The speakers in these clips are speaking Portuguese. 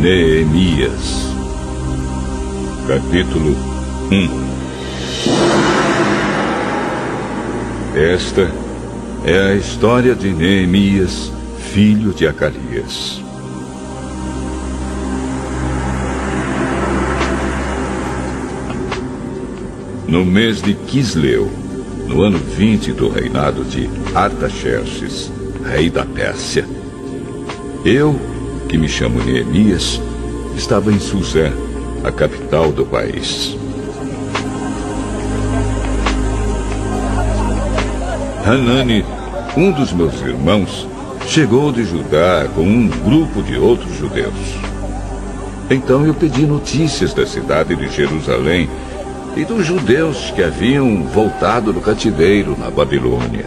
Neemias. Capítulo 1. Esta é a história de Neemias, filho de Acalias. No mês de Quisleu, no ano 20 do reinado de Artaxerxes, rei da Pérsia, eu, que me chamo Neemias, estava em Suzã, a capital do país. Hanani, um dos meus irmãos, chegou de Judá com um grupo de outros judeus. Então eu pedi notícias da cidade de Jerusalém e dos judeus que haviam voltado do cativeiro na Babilônia.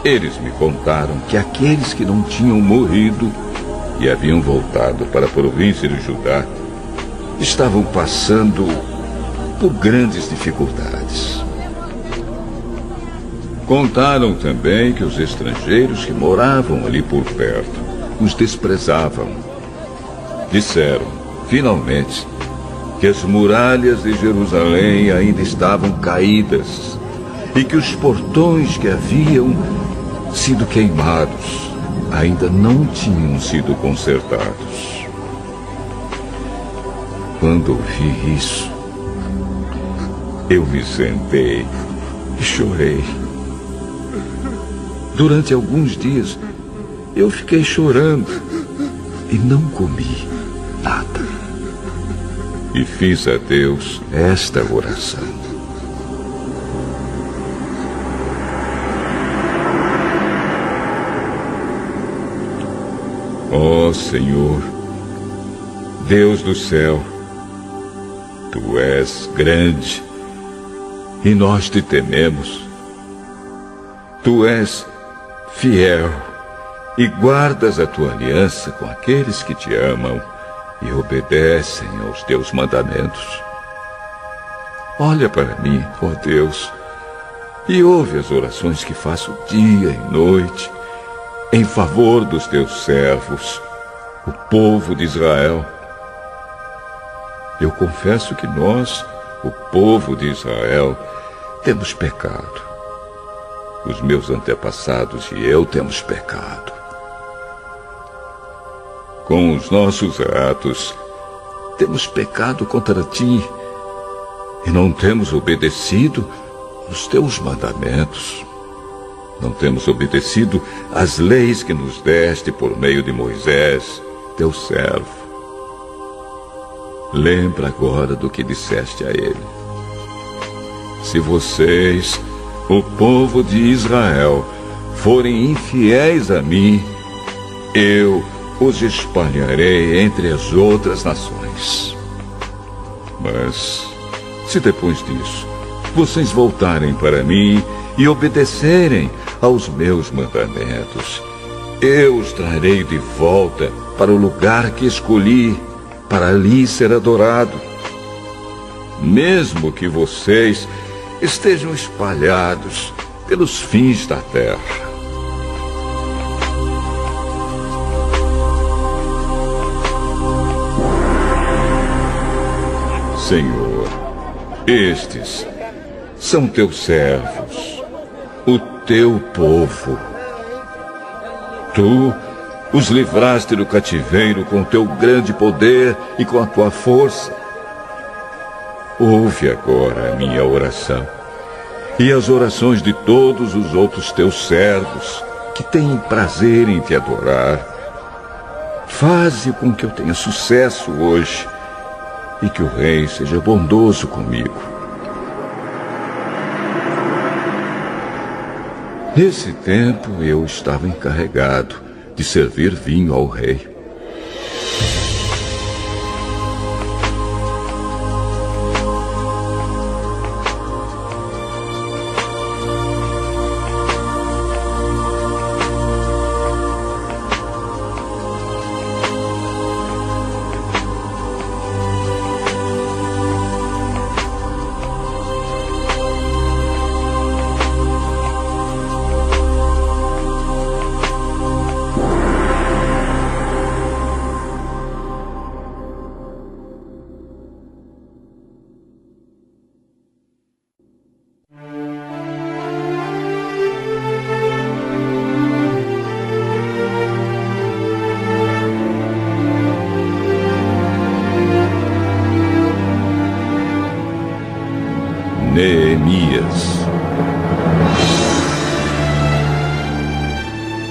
Eles me contaram que aqueles que não tinham morrido e haviam voltado para a província de Judá estavam passando por grandes dificuldades. Contaram também que os estrangeiros que moravam ali por perto os desprezavam. Disseram, finalmente, que as muralhas de Jerusalém ainda estavam caídas e que os portões que haviam sido queimados ainda não tinham sido consertados. Quando ouvi isso, eu me sentei e chorei. Durante alguns dias, eu fiquei chorando e não comi nada. E fiz a Deus esta oração. Ó Senhor, Deus do céu, Tu és grande e nós te tememos. Tu és fiel e guardas a Tua aliança com aqueles que te amam e obedecem aos Teus mandamentos. Olha para mim, ó Deus, e ouve as orações que faço dia e noite em favor dos Teus servos, o povo de Israel. Eu confesso que nós, o povo de Israel, temos pecado. Os meus antepassados e eu temos pecado. Com os nossos atos, temos pecado contra Ti e não temos obedecido os Teus mandamentos. Não temos obedecido às leis que nos deste por meio de Moisés, Teu servo. Lembra agora do que disseste a ele. Se vocês, o povo de Israel, forem infiéis a mim, eu os espalharei entre as outras nações. Mas, se depois disso vocês voltarem para mim e obedecerem aos meus mandamentos, eu os trarei de volta para o lugar que escolhi, para ali ser adorado. Mesmo que vocês estejam espalhados pelos fins da terra. Senhor, estes são Teus servos, o Teu povo. Tu os livraste do cativeiro com Teu grande poder e com a Tua força. Ouve agora a minha oração e as orações de todos os outros Teus servos que têm prazer em Te adorar. Faze com que eu tenha sucesso hoje e que o Rei seja bondoso comigo. Nesse tempo eu estava encarregado de servir vinho ao rei.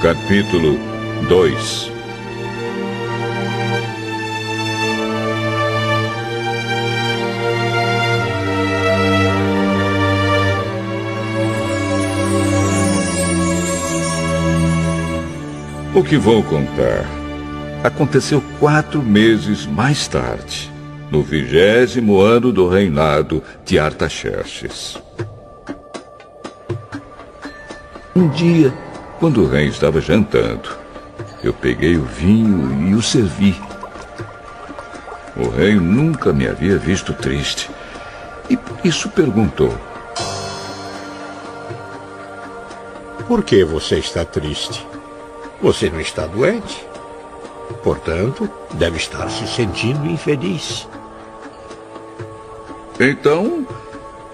Capítulo 2. O que vou contar aconteceu 4 meses mais tarde, no 20º ano do reinado de Artaxerxes. Um dia, quando o rei estava jantando, eu peguei o vinho e o servi. O rei nunca me havia visto triste e por isso perguntou: Por que você está triste? Você não está doente. Portanto, deve estar se sentindo infeliz. Então,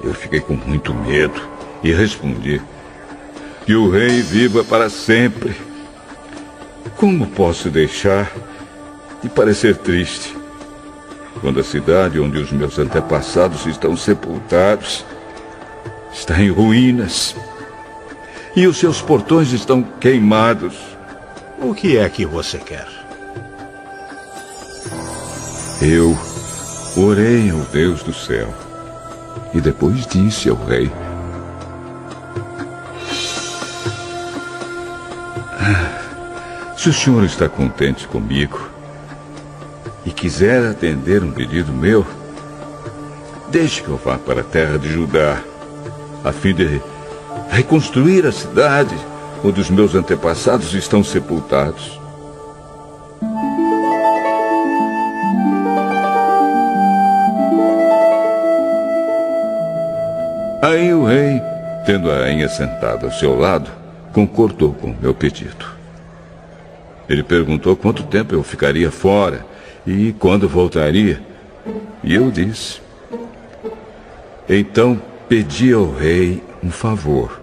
eu fiquei com muito medo e respondi: que o rei viva para sempre. Como posso deixar de parecer triste quando a cidade onde os meus antepassados estão sepultados está em ruínas e os seus portões estão queimados? O que é que você quer? Eu orei ao Deus do céu e depois disse ao rei: se o senhor está contente comigo e quiser atender um pedido meu, deixe que eu vá para a terra de Judá, a fim de reconstruir a cidade onde os meus antepassados estão sepultados. Aí o rei, tendo a rainha sentada ao seu lado, concordou com o meu pedido. Ele perguntou quanto tempo eu ficaria fora e quando voltaria. E eu disse. Então pedi ao rei um favor: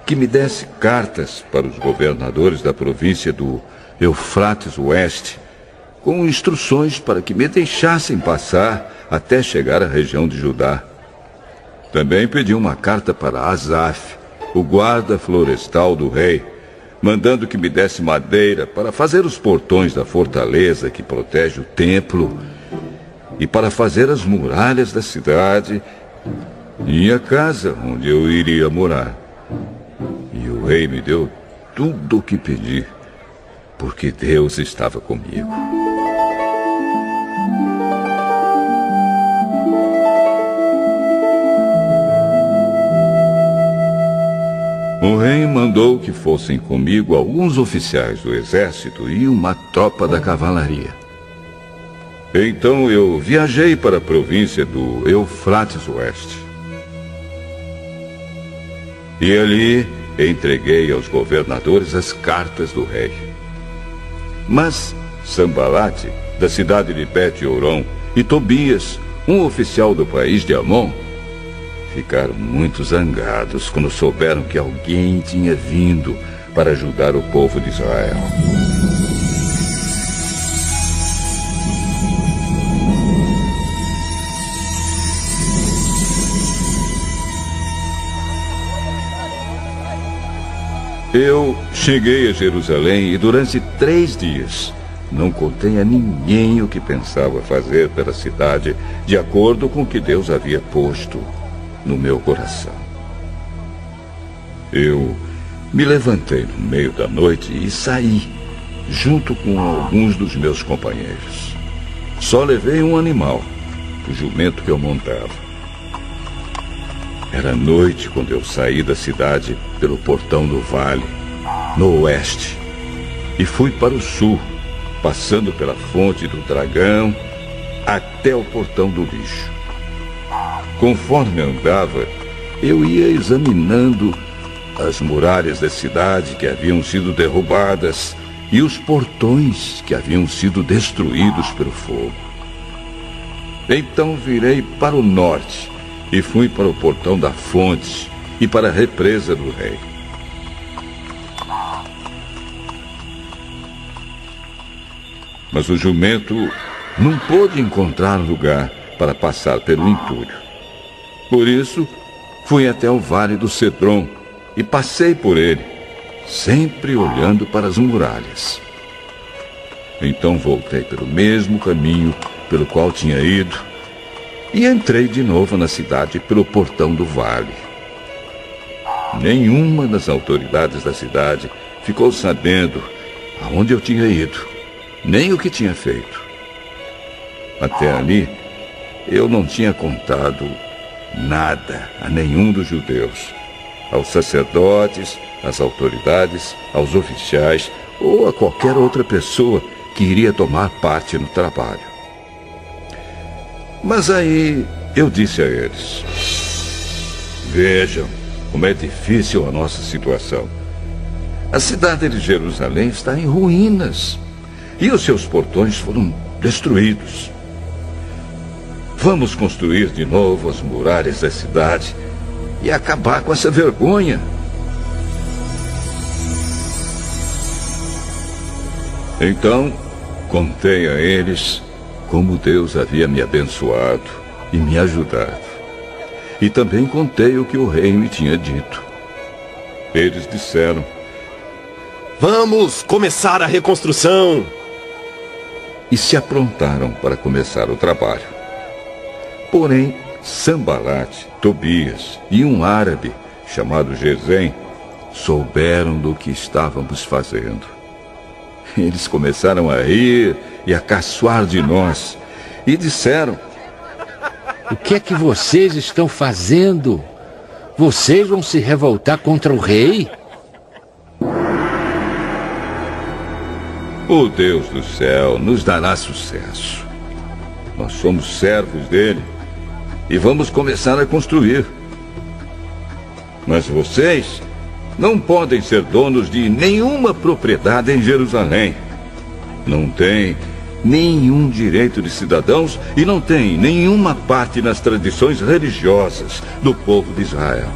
que me desse cartas para os governadores da província do Eufrates Oeste, com instruções para que me deixassem passar até chegar à região de Judá. Também pedi uma carta para Asaf, o guarda florestal do rei, mandando que me desse madeira para fazer os portões da fortaleza que protege o templo e para fazer as muralhas da cidade e a casa onde eu iria morar. E o rei me deu tudo o que pedi, porque Deus estava comigo. O rei mandou que fossem comigo alguns oficiais do exército e uma tropa da cavalaria. Então eu viajei para a província do Eufrates Oeste. E ali entreguei aos governadores as cartas do rei. Mas Sambalate, da cidade de Bet-Horon, e Tobias, um oficial do país de Amon, ficaram muito zangados quando souberam que alguém tinha vindo para ajudar o povo de Israel. Eu cheguei a Jerusalém e durante 3 dias não contei a ninguém o que pensava fazer pela cidade, de acordo com o que Deus havia posto no meu coração. Eu me levantei no meio da noite e saí, junto com alguns dos meus companheiros. Só levei um animal, o jumento que eu montava. Era noite quando eu saí da cidade pelo portão do vale, no oeste, e fui para o sul, passando pela fonte do dragão até o portão do lixo. Conforme andava, eu ia examinando as muralhas da cidade que haviam sido derrubadas e os portões que haviam sido destruídos pelo fogo. Então virei para o norte e fui para o portão da fonte e para a represa do rei. Mas o jumento não pôde encontrar lugar para passar pelo entulho. Por isso, fui até o vale do Cedron e passei por ele, sempre olhando para as muralhas. Então voltei pelo mesmo caminho pelo qual tinha ido e entrei de novo na cidade pelo portão do vale. Nenhuma das autoridades da cidade ficou sabendo aonde eu tinha ido, nem o que tinha feito. Até ali, eu não tinha contado nada a nenhum dos judeus, aos sacerdotes, às autoridades, aos oficiais ou a qualquer outra pessoa que iria tomar parte no trabalho. Mas aí eu disse a eles: vejam como é difícil a nossa situação. A cidade de Jerusalém está em ruínas e os seus portões foram destruídos. Vamos construir de novo as muralhas da cidade e acabar com essa vergonha. Então, contei a eles como Deus havia me abençoado e me ajudado. E também contei o que o rei me tinha dito. Eles disseram: vamos começar a reconstrução! E se aprontaram para começar o trabalho. Porém, Sambalate, Tobias e um árabe chamado Gesem souberam do que estávamos fazendo. Eles começaram a rir e a caçoar de nós e disseram: o que é que vocês estão fazendo? Vocês vão se revoltar contra o rei? O Deus do céu nos dará sucesso. Nós somos servos dele e vamos começar a construir. Mas vocês não podem ser donos de nenhuma propriedade em Jerusalém. Não têm nenhum direito de cidadãos e não têm nenhuma parte nas tradições religiosas do povo de Israel.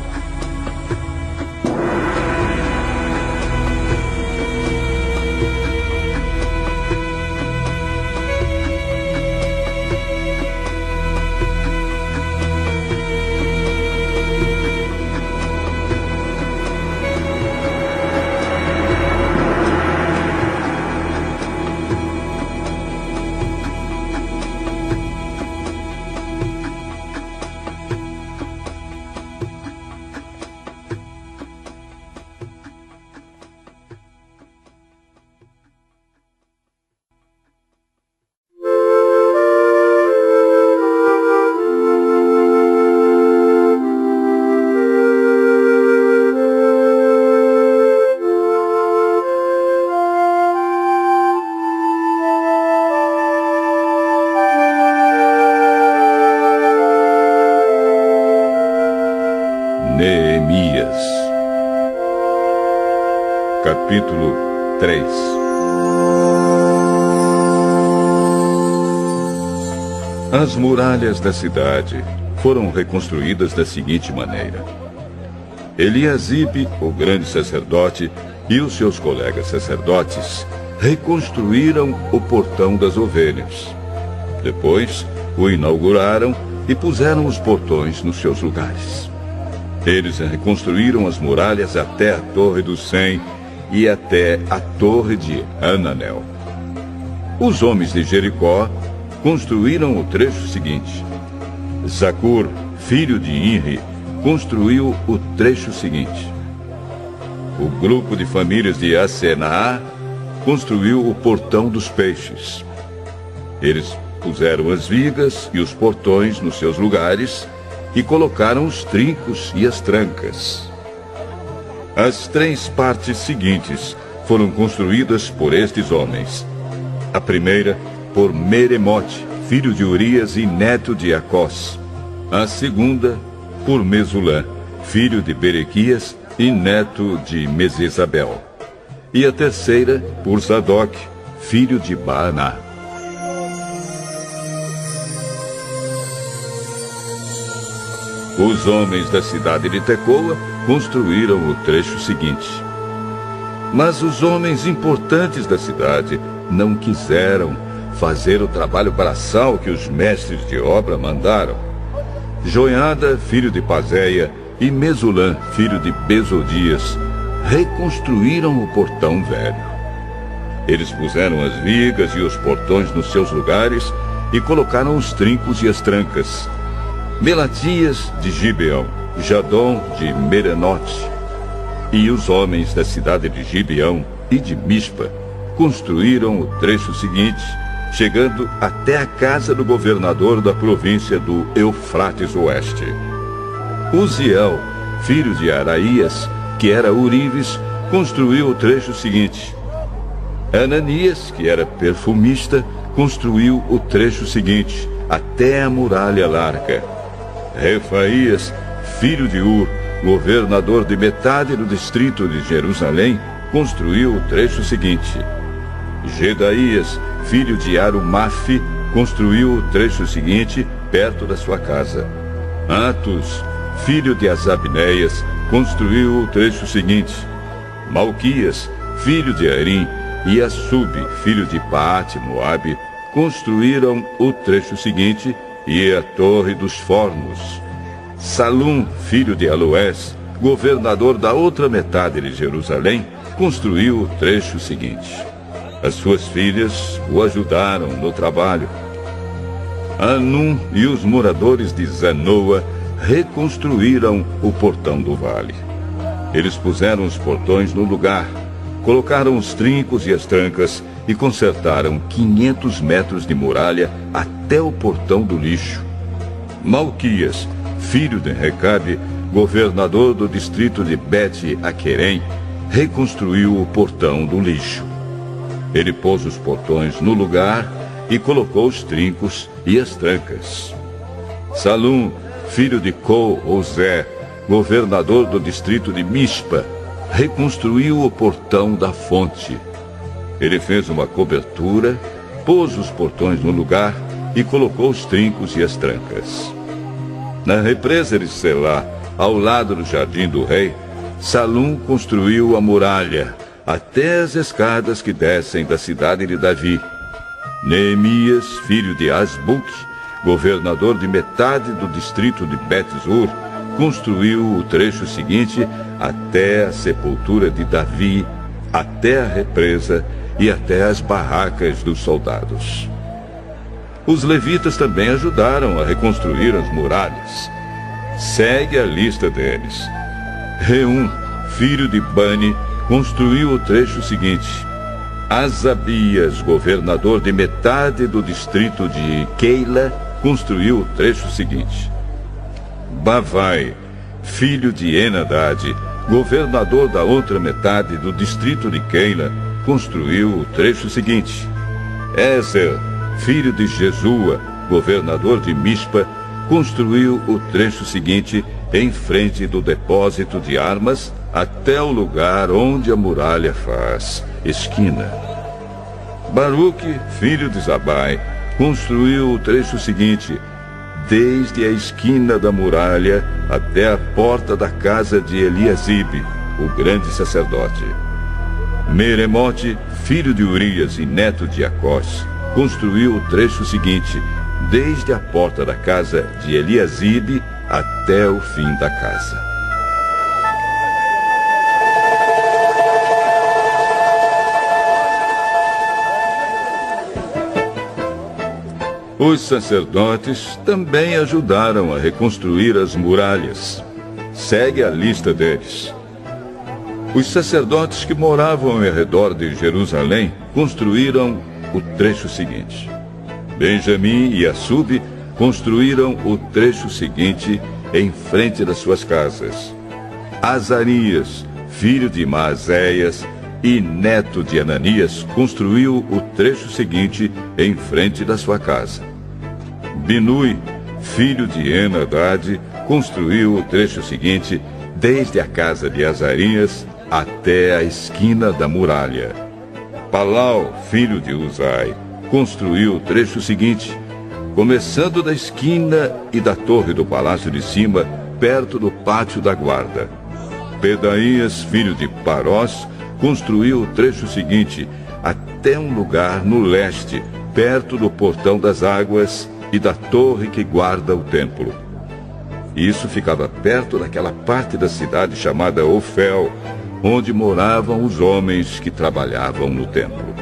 Neemias, capítulo 3. As muralhas da cidade foram reconstruídas da seguinte maneira: Eliasibe, o grande sacerdote, e os seus colegas sacerdotes reconstruíram o portão das ovelhas. Depois, o inauguraram e puseram os portões nos seus lugares. Eles reconstruíram as muralhas até a Torre do Sem e até a Torre de Ananel. Os homens de Jericó construíram o trecho seguinte. Zacur, filho de Inri, construiu o trecho seguinte. O grupo de famílias de Asenaá construiu o portão dos peixes. Eles puseram as vigas e os portões nos seus lugares e colocaram os trincos e as trancas. As 3 partes seguintes foram construídas por estes homens. A primeira, por Meremote, filho de Urias e neto de Acós. A segunda, por Mesulã, filho de Berequias e neto de Mesesabel. E a terceira, por Zadok, filho de Baaná. Os homens da cidade de Tecoa construíram o trecho seguinte. Mas os homens importantes da cidade não quiseram fazer o trabalho braçal que os mestres de obra mandaram. Joiada, filho de Pazéia, e Mesulã, filho de Besodias, reconstruíram o portão velho. Eles puseram as vigas e os portões nos seus lugares e colocaram os trincos e as trancas. Melatias de Gibeão, Jadom de Merenote e os homens da cidade de Gibeão e de Mispa construíram o trecho seguinte, chegando até a casa do governador da província do Eufrates Oeste. Uziel, filho de Araías, que era Urives, construiu o trecho seguinte. Ananias, que era perfumista, construiu o trecho seguinte, até a muralha larga. Refaías, filho de Ur, governador de metade do distrito de Jerusalém, construiu o trecho seguinte. Gedaías, filho de Arumafe, construiu o trecho seguinte, perto da sua casa. Atus, filho de Azabneias, construiu o trecho seguinte. Malquias, filho de Arim, e Assub, filho de Paate-Moabe, construíram o trecho seguinte e a Torre dos Fornos. Salum, filho de Aloés, governador da outra metade de Jerusalém, construiu o trecho seguinte. As suas filhas o ajudaram no trabalho. Anum e os moradores de Zanoa reconstruíram o portão do vale. Eles puseram os portões no lugar, colocaram os trincos e as trancas e consertaram 500 metros de muralha até o portão do lixo. Malquias, filho de Recabe, governador do distrito de Bet-Aquerem, reconstruiu o portão do lixo. Ele pôs os portões no lugar e colocou os trincos e as trancas. Salum, filho de Col-Ozé, governador do distrito de Mispa, reconstruiu o portão da fonte. Ele fez uma cobertura, pôs os portões no lugar e colocou os trincos e as trancas. Na represa de Selá, ao lado do jardim do rei, Salum construiu a muralha, até as escadas que descem da cidade de Davi. Neemias, filho de Asbuc, governador de metade do distrito de Bet-Zur, construiu o trecho seguinte até a sepultura de Davi, até a represa e até as barracas dos soldados. Os levitas também ajudaram a reconstruir as muralhas. Segue a lista deles. Reum, filho de Bani, construiu o trecho seguinte. Asabias, governador de metade do distrito de Keila, construiu o trecho seguinte. Bavai, filho de Enadade, governador da outra metade do distrito de Keila, construiu o trecho seguinte. Ezer, filho de Jesua, governador de Mispa, construiu o trecho seguinte em frente do depósito de armas até o lugar onde a muralha faz esquina. Baruque, filho de Zabai, construiu o trecho seguinte, desde a esquina da muralha até a porta da casa de Eliasibe, o grande sacerdote. Meremote, filho de Urias e neto de Acós, construiu o trecho seguinte, desde a porta da casa de Eliasibe até o fim da casa. Os sacerdotes também ajudaram a reconstruir as muralhas. Segue a lista deles. Os sacerdotes que moravam ao redor de Jerusalém construíram o trecho seguinte. Benjamim e Assub construíram o trecho seguinte em frente das suas casas. Azarias, filho de Maazéias e neto de Ananias, construiu o trecho seguinte em frente da sua casa. Binui, filho de Enadade, construiu o trecho seguinte desde a casa de Azarias até a esquina da muralha. Palau, filho de Uzai, construiu o trecho seguinte, começando da esquina e da torre do palácio de cima, perto do pátio da guarda. Pedaías, filho de Parós, construiu o trecho seguinte até um lugar no leste, perto do portão das águas e da torre que guarda o templo. Isso ficava perto daquela parte da cidade chamada Ofel, onde moravam os homens que trabalhavam no templo.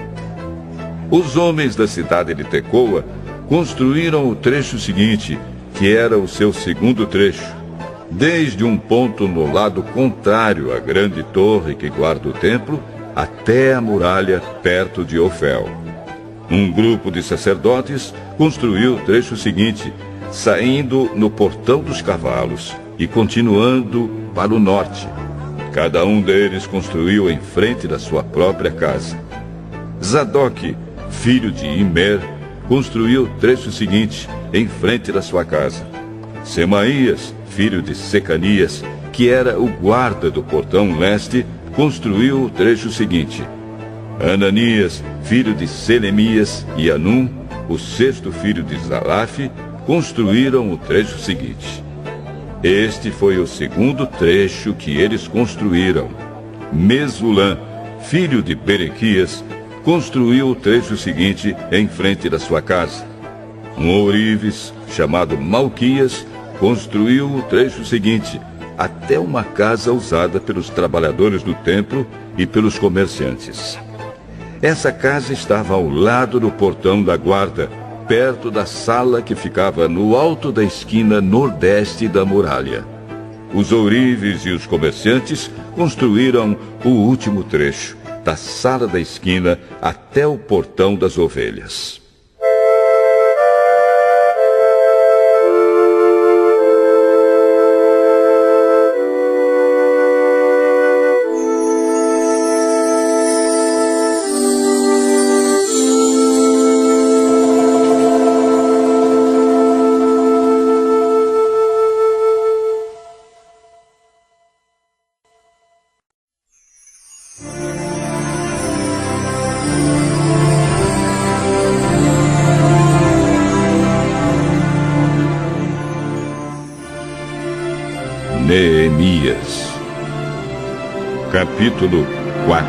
Os homens da cidade de Tecoa construíram o trecho seguinte, que era o seu segundo trecho, desde um ponto no lado contrário à grande torre que guarda o templo, até a muralha perto de Ofel. Um grupo de sacerdotes construiu o trecho seguinte, saindo no Portão dos Cavalos e continuando para o norte. Cada um deles construiu em frente da sua própria casa. Zadok, filho de Imer, construiu o trecho seguinte, em frente da sua casa. Semaías, filho de Secanias, que era o guarda do portão leste, construiu o trecho seguinte. Ananias, filho de Selemias, e Anum, o sexto filho de Zalaf, construíram o trecho seguinte. Este foi o segundo trecho que eles construíram. Mesulã, filho de Berequias, construiu o trecho seguinte em frente da sua casa. Um ourives, chamado Malquias, construiu o trecho seguinte, até uma casa usada pelos trabalhadores do templo e pelos comerciantes. Essa casa estava ao lado do portão da guarda, perto da sala que ficava no alto da esquina nordeste da muralha. Os ourives e os comerciantes construíram o último trecho, da sala da esquina até o portão das ovelhas. Neemias, capítulo 4.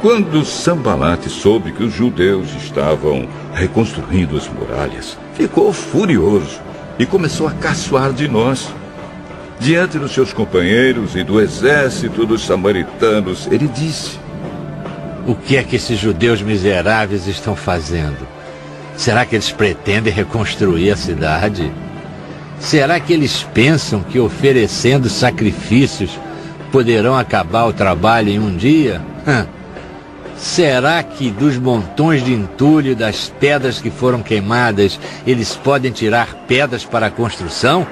Quando Sambalate soube que os judeus estavam reconstruindo as muralhas, ficou furioso e começou a caçoar de nós. Diante dos seus companheiros e do exército dos samaritanos, ele disse: O que é que esses judeus miseráveis estão fazendo? Será que eles pretendem reconstruir a cidade? Será que eles pensam que oferecendo sacrifícios poderão acabar o trabalho em um dia? Será que dos montões de entulho e das pedras que foram queimadas, eles podem tirar pedras para a construção?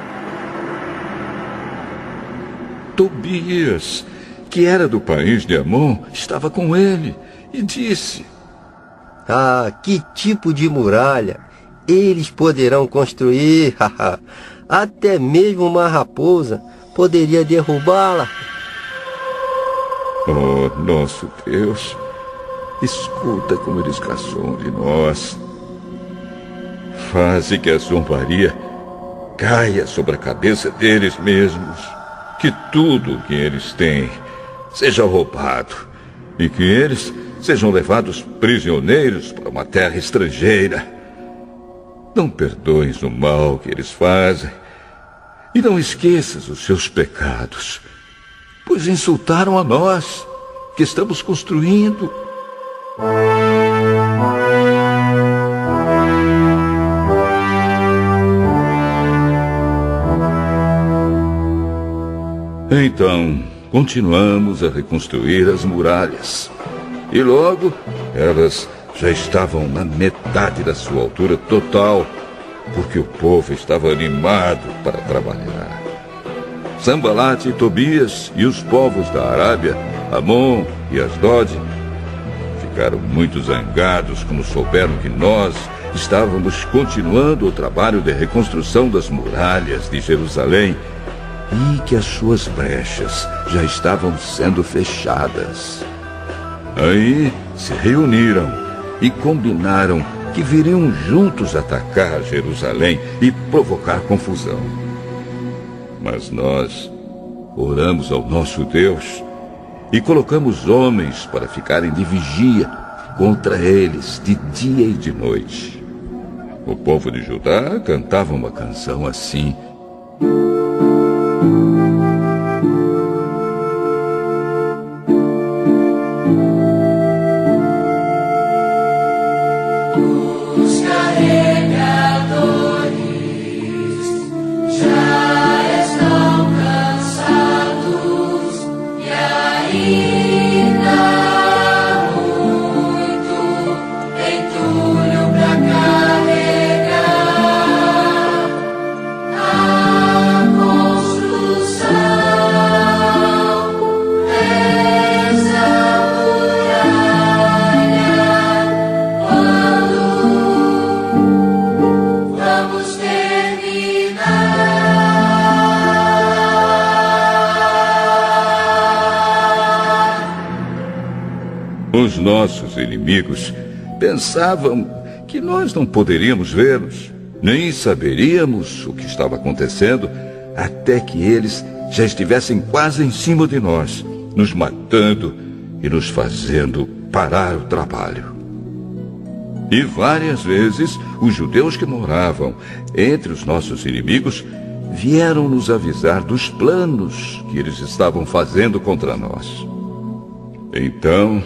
Tobias, que era do país de Amon, estava com ele e disse: Ah, que tipo de muralha eles poderão construir? Até mesmo uma raposa poderia derrubá-la. Oh, nosso Deus, escuta como eles caçam de nós. Faze que a zombaria caia sobre a cabeça deles mesmos. Que tudo o que eles têm seja roubado e que eles sejam levados prisioneiros para uma terra estrangeira. Não perdoes o mal que eles fazem e não esqueças os seus pecados, pois insultaram a nós, que estamos construindo. Então, continuamos a reconstruir as muralhas. E logo, elas já estavam na metade da sua altura total, porque o povo estava animado para trabalhar. Sambalate e Tobias e os povos da Arábia, Amon e Asdod, ficaram muito zangados quando souberam que nós estávamos continuando o trabalho de reconstrução das muralhas de Jerusalém e que as suas brechas já estavam sendo fechadas. Aí se reuniram e combinaram que viriam juntos atacar Jerusalém e provocar confusão. Mas nós oramos ao nosso Deus e colocamos homens para ficarem de vigia contra eles de dia e de noite. O povo de Judá cantava uma canção assim: Os nossos inimigos pensavam que nós não poderíamos vê-los, nem saberíamos o que estava acontecendo, até que eles já estivessem quase em cima de nós, nos matando e nos fazendo parar o trabalho. E várias vezes os judeus que moravam entre os nossos inimigos vieram nos avisar dos planos que eles estavam fazendo contra nós. Então,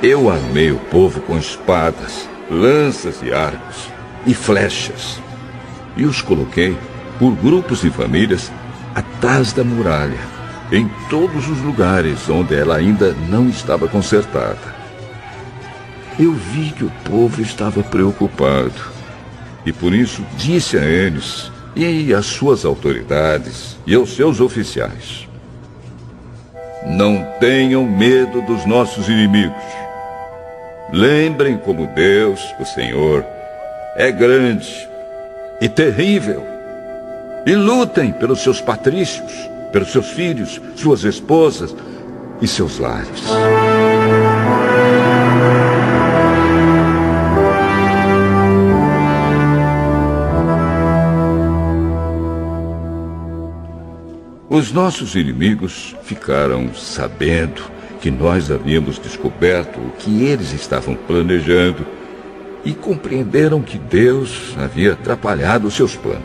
eu armei o povo com espadas, lanças e arcos e flechas, e os coloquei por grupos e famílias atrás da muralha, em todos os lugares onde ela ainda não estava consertada. Eu vi que o povo estava preocupado, e por isso disse a eles e às suas autoridades e aos seus oficiais: não tenham medo dos nossos inimigos. Lembrem como Deus, o Senhor, é grande e terrível. E lutem pelos seus patrícios, pelos seus filhos, suas esposas e seus lares. Os nossos inimigos ficaram sabendo que nós havíamos descoberto o que eles estavam planejando e compreenderam que Deus havia atrapalhado os seus planos.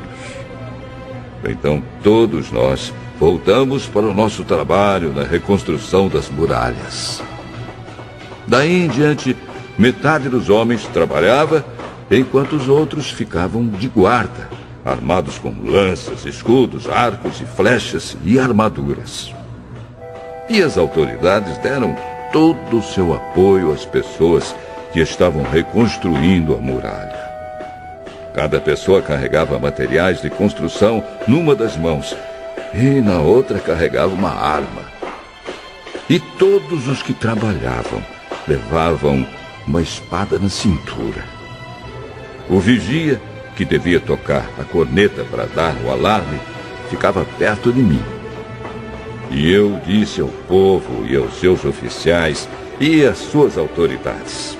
Então todos nós voltamos para o nosso trabalho na reconstrução das muralhas. Daí em diante, metade dos homens trabalhava, enquanto os outros ficavam de guarda, armados com lanças, escudos, arcos e flechas e armaduras. E as autoridades deram todo o seu apoio às pessoas que estavam reconstruindo a muralha. Cada pessoa carregava materiais de construção numa das mãos e na outra carregava uma arma. E todos os que trabalhavam levavam uma espada na cintura. O vigia, que devia tocar a corneta para dar o alarme, ficava perto de mim. E eu disse ao povo e aos seus oficiais e às suas autoridades: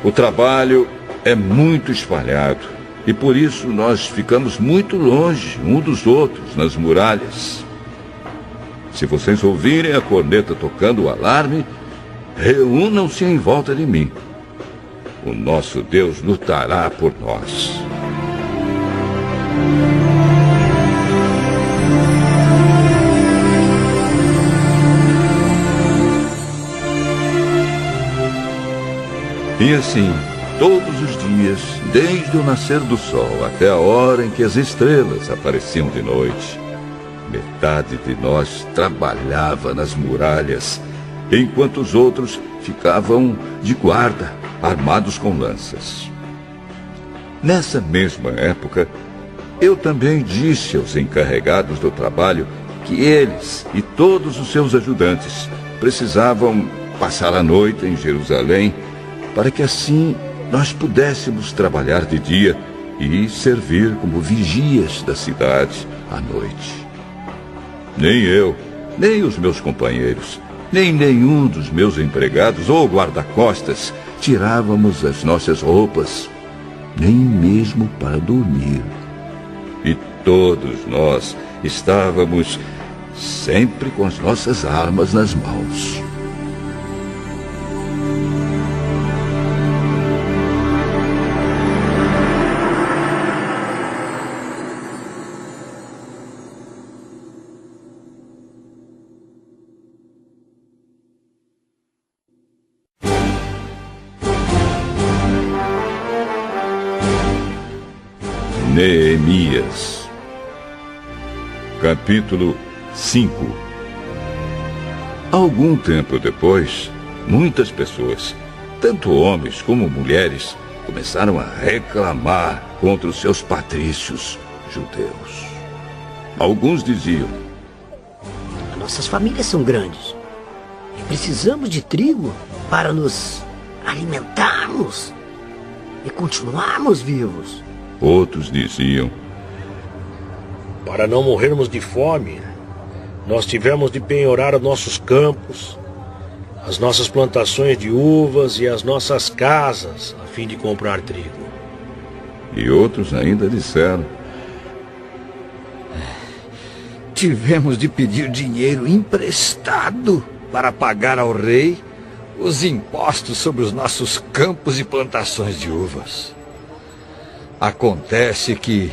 o trabalho é muito espalhado e por isso nós ficamos muito longe um dos outros nas muralhas. Se vocês ouvirem a corneta tocando o alarme, reúnam-se em volta de mim. O nosso Deus lutará por nós. E assim, todos os dias, desde o nascer do sol até a hora em que as estrelas apareciam de noite, metade de nós trabalhava nas muralhas, enquanto os outros ficavam de guarda, armados com lanças. Nessa mesma época, eu também disse aos encarregados do trabalho que eles e todos os seus ajudantes precisavam passar a noite em Jerusalém, para que assim nós pudéssemos trabalhar de dia e servir como vigias da cidade à noite. Nem eu, nem os meus companheiros, nem nenhum dos meus empregados ou guarda-costas tirávamos as nossas roupas, nem mesmo para dormir. E todos nós estávamos sempre com as nossas armas nas mãos. Neemias. Capítulo 5. Algum tempo depois, muitas pessoas, tanto homens como mulheres, começaram a reclamar contra os seus patrícios judeus. Alguns diziam: nossas famílias são grandes e precisamos de trigo para nos alimentarmos e continuarmos vivos. Outros diziam: para não morrermos de fome, nós tivemos de penhorar os nossos campos, as nossas plantações de uvas e as nossas casas, a fim de comprar trigo. E outros ainda disseram: tivemos de pedir dinheiro emprestado para pagar ao rei os impostos sobre os nossos campos e plantações de uvas. Acontece que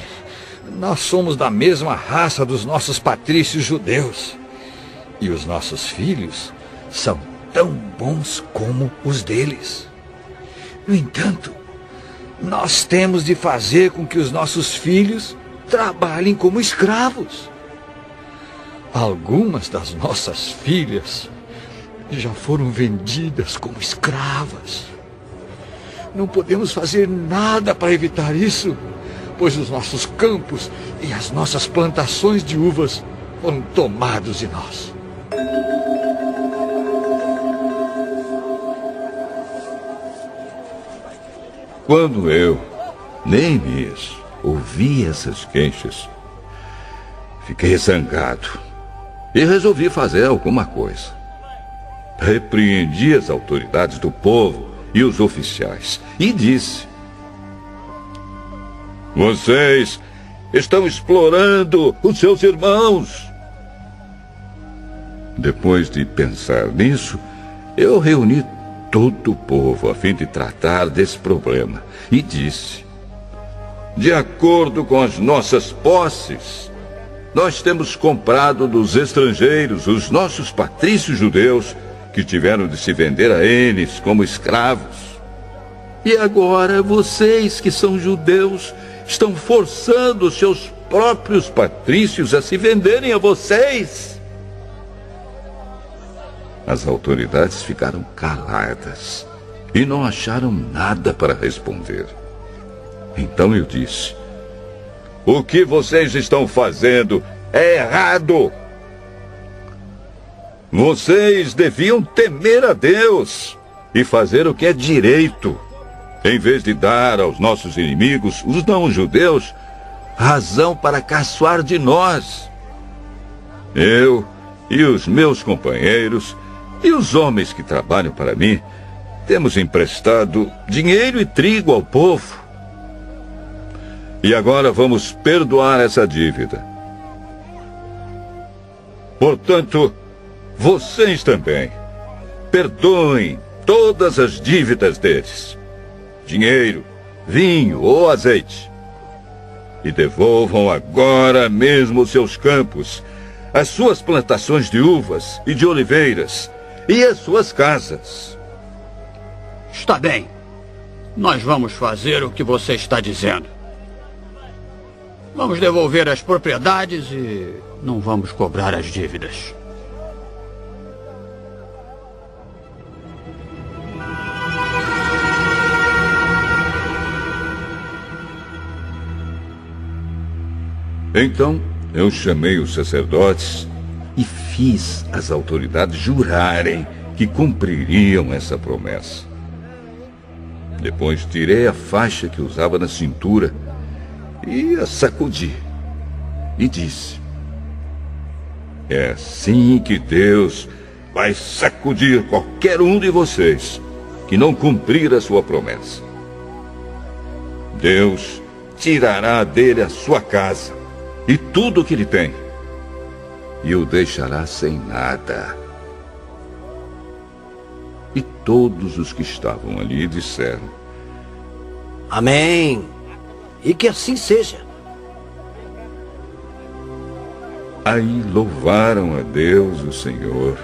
nós somos da mesma raça dos nossos patrícios judeus, e os nossos filhos são tão bons como os deles. No entanto, nós temos de fazer com que os nossos filhos trabalhem como escravos. Algumas das nossas filhas já foram vendidas como escravas. Não podemos fazer nada para evitar isso, pois os nossos campos e as nossas plantações de uvas foram tomados de nós. Quando eu, Neemias, ouvi essas queixas, fiquei zangado e resolvi fazer alguma coisa. Repreendi as autoridades do povo e os oficiais e disse: vocês estão explorando os seus irmãos. Depois de pensar nisso, eu reuni todo o povo a fim de tratar desse problema e disse: de acordo com as nossas posses, nós temos comprado dos estrangeiros os nossos patrícios judeus que tiveram de se vender a eles como escravos. E agora vocês que são judeus estão forçando os seus próprios patrícios a se venderem a vocês. As autoridades ficaram caladas e não acharam nada para responder. Então eu disse: o que vocês estão fazendo é errado. Vocês deviam temer a Deus e fazer o que é direito, em vez de dar aos nossos inimigos, os não-judeus, razão para caçoar de nós. Eu e os meus companheiros e os homens que trabalham para mim temos emprestado dinheiro e trigo ao povo. E agora vamos perdoar essa dívida. Portanto, vocês também perdoem todas as dívidas deles, dinheiro, vinho ou azeite, e devolvam agora mesmo os seus campos, as suas plantações de uvas e de oliveiras e as suas casas. Está bem. Nós vamos fazer o que você está dizendo. Vamos devolver as propriedades e não vamos cobrar as dívidas. Então eu chamei os sacerdotes e fiz as autoridades jurarem que cumpririam essa promessa. Depois tirei a faixa que usava na cintura e a sacudi e disse: é assim que Deus vai sacudir qualquer um de vocês que não cumprir a sua promessa. Deus tirará dele a sua casa e tudo o que ele tem, e o deixará sem nada. E todos os que estavam ali disseram: amém, e que assim seja. Aí louvaram a Deus, o Senhor,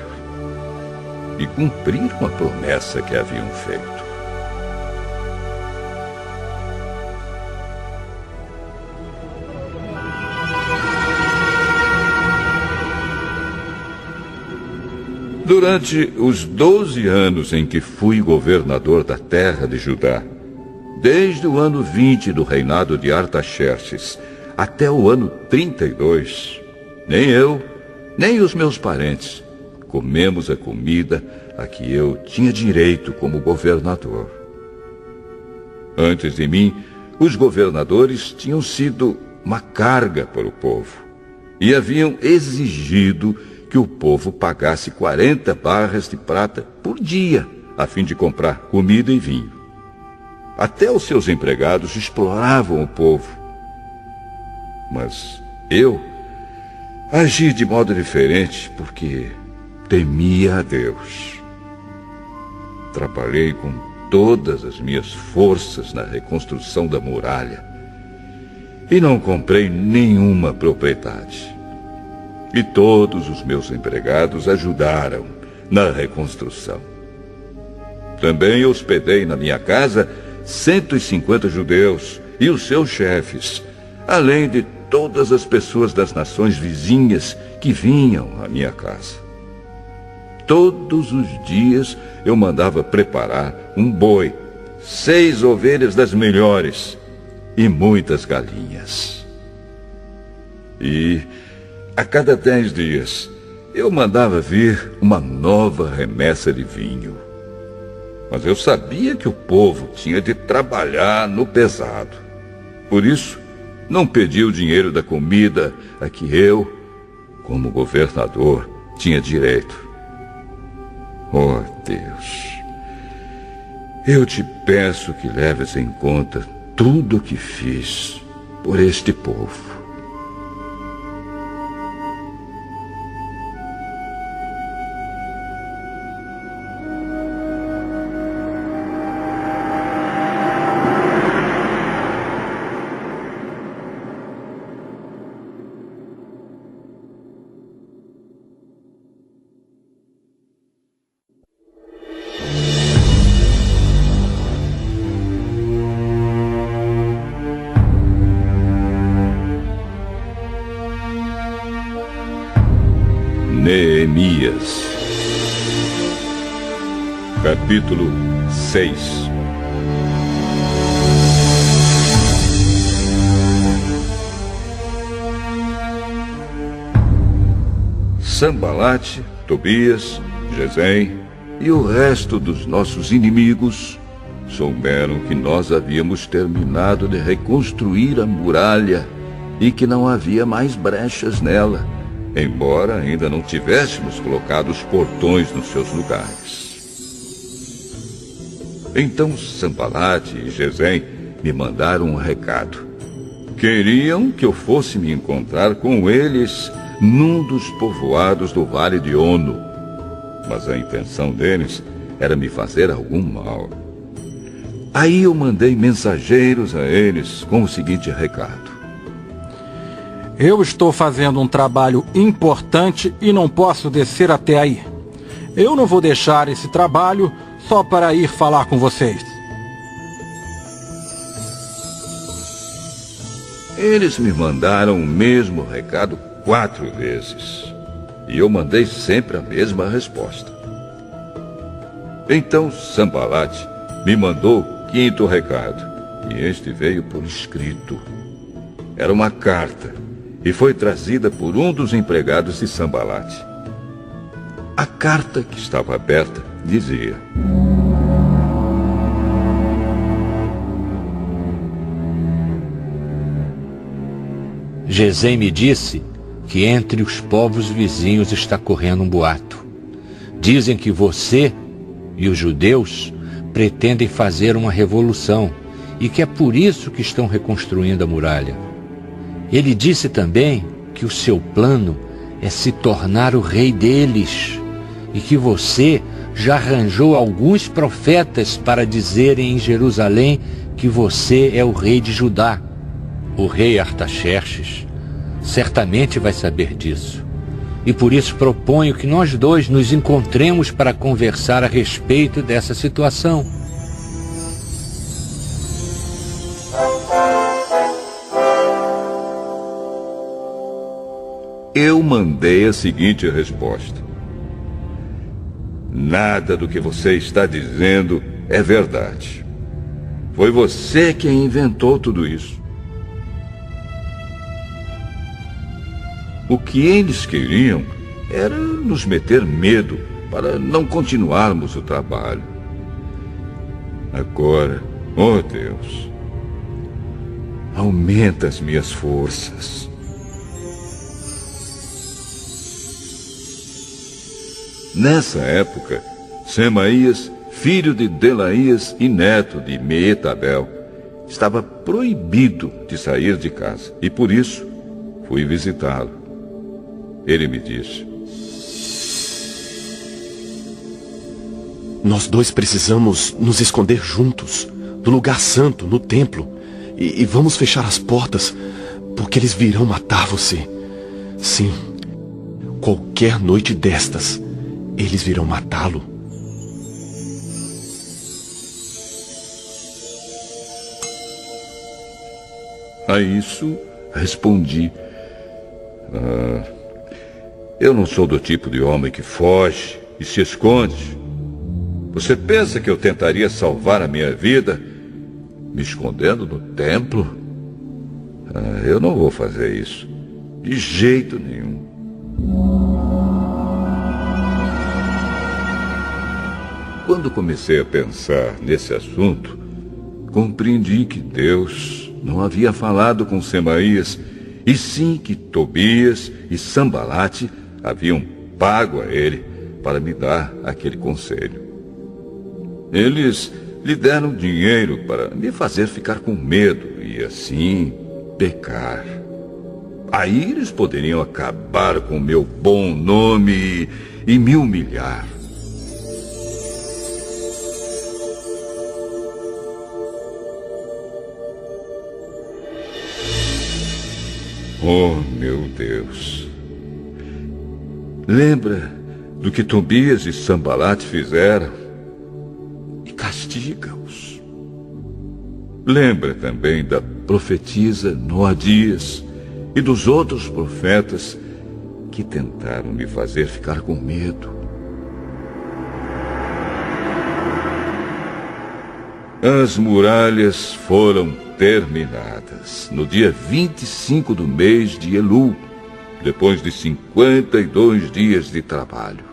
e cumpriram a promessa que haviam feito. Durante os 12 anos em que fui governador da terra de Judá, desde o ano 20 do reinado de Artaxerxes até o ano 32, nem eu, nem os meus parentes comemos a comida a que eu tinha direito como governador. Antes de mim, os governadores tinham sido uma carga para o povo e haviam exigido que o povo pagasse 40 barras de prata por dia, a fim de comprar comida e vinho. Até os seus empregados exploravam o povo. Mas eu agi de modo diferente porque temia a Deus. Trabalhei com todas as minhas forças na reconstrução da muralha e não comprei nenhuma propriedade. E todos os meus empregados ajudaram na reconstrução. Também hospedei na minha casa 150 judeus e os seus chefes, além de todas as pessoas das nações vizinhas que vinham à minha casa. Todos os dias eu mandava preparar um boi, 6 ovelhas das melhores e muitas galinhas. E a cada 10 dias, eu mandava vir uma nova remessa de vinho. Mas eu sabia que o povo tinha de trabalhar no pesado. Por isso, não pedi o dinheiro da comida a que eu, como governador, tinha direito. Oh, Deus, eu te peço que leves em conta tudo o que fiz por este povo. Neemias, capítulo 6. Sanbalate, Tobias, Gesem e o resto dos nossos inimigos souberam que nós havíamos terminado de reconstruir a muralha e que não havia mais brechas nela, embora ainda não tivéssemos colocado os portões nos seus lugares. Então Sanbalate e Gesem me mandaram um recado. Queriam que eu fosse me encontrar com eles num dos povoados do Vale de Ono, mas a intenção deles era me fazer algum mal. Aí eu mandei mensageiros a eles com o seguinte recado: eu estou fazendo um trabalho importante e não posso descer até aí. Eu não vou deixar esse trabalho só para ir falar com vocês. Eles me mandaram o mesmo recado 4 vezes. E eu mandei sempre a mesma resposta. Então Sanbalate me mandou o 5º recado. E este veio por escrito. Era uma carta. E foi trazida por um dos empregados de Sanbalate. A carta, que estava aberta, dizia: Gesem me disse que entre os povos vizinhos está correndo um boato. Dizem que você e os judeus pretendem fazer uma revolução e que é por isso que estão reconstruindo a muralha. Ele disse também que o seu plano é se tornar o rei deles e que você já arranjou alguns profetas para dizerem em Jerusalém que você é o rei de Judá. O rei Artaxerxes certamente vai saber disso. E por isso proponho que nós dois nos encontremos para conversar a respeito dessa situação. Eu mandei a seguinte resposta: nada do que você está dizendo é verdade. Foi você quem inventou tudo isso. O que eles queriam era nos meter medo para não continuarmos o trabalho. Agora, oh Deus, aumenta as minhas forças. Nessa época, Semaías, filho de Delaías e neto de Meetabel, estava proibido de sair de casa e por isso fui visitá-lo. Ele me disse: nós dois precisamos nos esconder juntos, no lugar santo, no templo, e vamos fechar as portas, porque eles virão matar você. Sim, qualquer noite destas, eles virão matá-lo. A isso respondi: eu não sou do tipo de homem que foge e se esconde. Você pensa que eu tentaria salvar a minha vida me escondendo no templo? Eu não vou fazer isso, de jeito nenhum. Quando comecei a pensar nesse assunto, compreendi que Deus não havia falado com Semaías, e sim que Tobias e Sambalate haviam pago a ele para me dar aquele conselho. Eles lhe deram dinheiro para me fazer ficar com medo e assim pecar. Aí eles poderiam acabar com o meu bom nome e me humilhar. Oh, meu Deus! Lembra do que Tobias e Sambalate fizeram? E castiga-os. Lembra também da profetisa Noadias e dos outros profetas que tentaram me fazer ficar com medo. As muralhas foram terminadas no dia 25 do mês de Elul, depois de 52 dias de trabalho.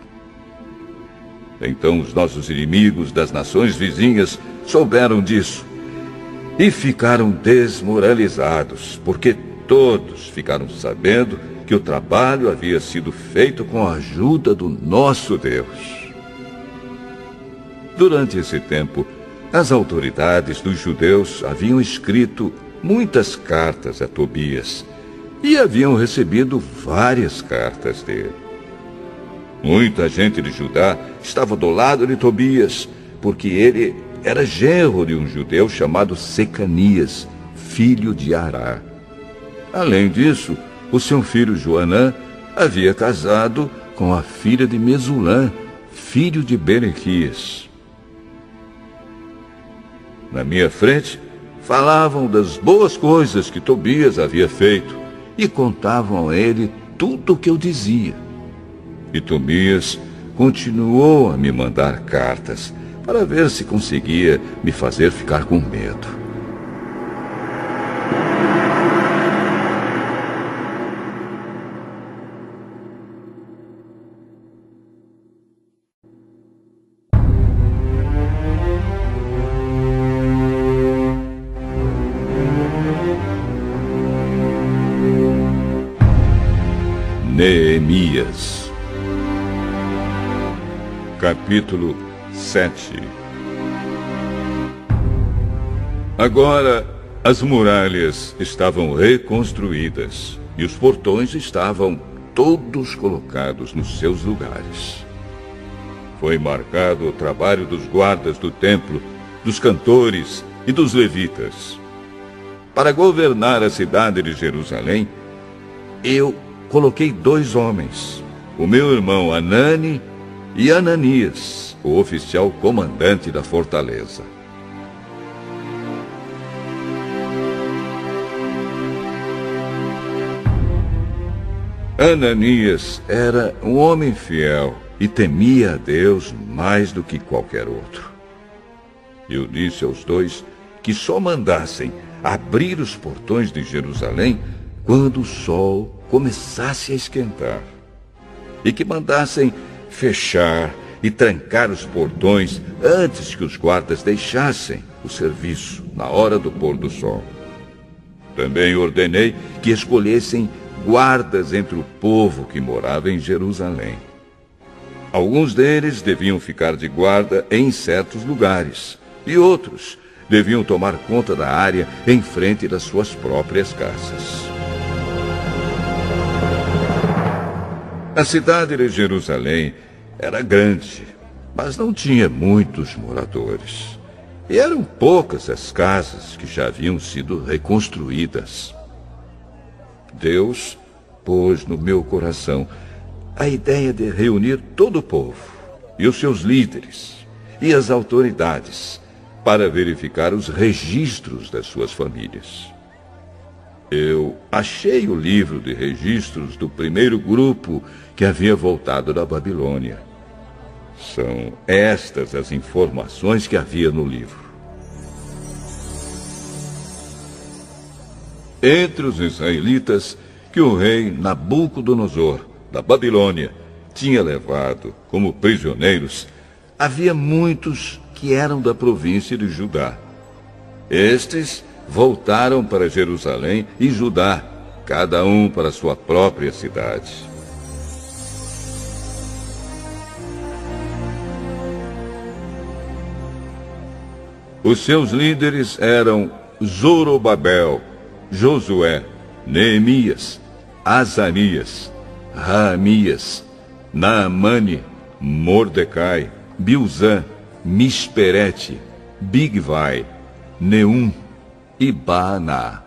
Então os nossos inimigos das nações vizinhas souberam disso e ficaram desmoralizados, porque todos ficaram sabendo que o trabalho havia sido feito com a ajuda do nosso Deus. Durante esse tempo, as autoridades dos judeus haviam escrito muitas cartas a Tobias e haviam recebido várias cartas dele. Muita gente de Judá estava do lado de Tobias, porque ele era genro de um judeu chamado Secanias, filho de Ará. Além disso, o seu filho Joanã havia casado com a filha de Mesulã, filho de Berequias. Na minha frente, falavam das boas coisas que Tobias havia feito e contavam a ele tudo o que eu dizia. E Tobias continuou a me mandar cartas para ver se conseguia me fazer ficar com medo. Neemias, capítulo 7. Agora as muralhas estavam reconstruídas e os portões estavam todos colocados nos seus lugares. Foi marcado o trabalho dos guardas do templo, dos cantores e dos levitas. Para governar a cidade de Jerusalém, eu coloquei 2 homens, o meu irmão Anani e Ananias, o oficial comandante da fortaleza. Ananias era um homem fiel e temia a Deus mais do que qualquer outro. Eu disse aos dois que só mandassem abrir os portões de Jerusalém quando o sol começasse a esquentar, e que mandassem fechar e trancar os portões antes que os guardas deixassem o serviço na hora do pôr do sol. Também ordenei que escolhessem guardas entre o povo que morava em Jerusalém. Alguns deles deviam ficar de guarda em certos lugares, e outros deviam tomar conta da área em frente das suas próprias casas. A cidade de Jerusalém era grande, mas não tinha muitos moradores. E eram poucas as casas que já haviam sido reconstruídas. Deus pôs no meu coração a ideia de reunir todo o povo, e os seus líderes, e as autoridades, para verificar os registros das suas famílias. Eu achei o livro de registros do primeiro grupo que havia voltado da Babilônia. São estas as informações que havia no livro. Entre os israelitas que o rei Nabucodonosor, da Babilônia, tinha levado como prisioneiros, havia muitos que eram da província de Judá. Estes voltaram para Jerusalém e Judá, cada um para sua própria cidade. Os seus líderes eram Zorobabel, Josué, Neemias, Azarias, Raamias, Naamane, Mordecai, Bilzã, Misperete, Bigvai, Neum e Baaná.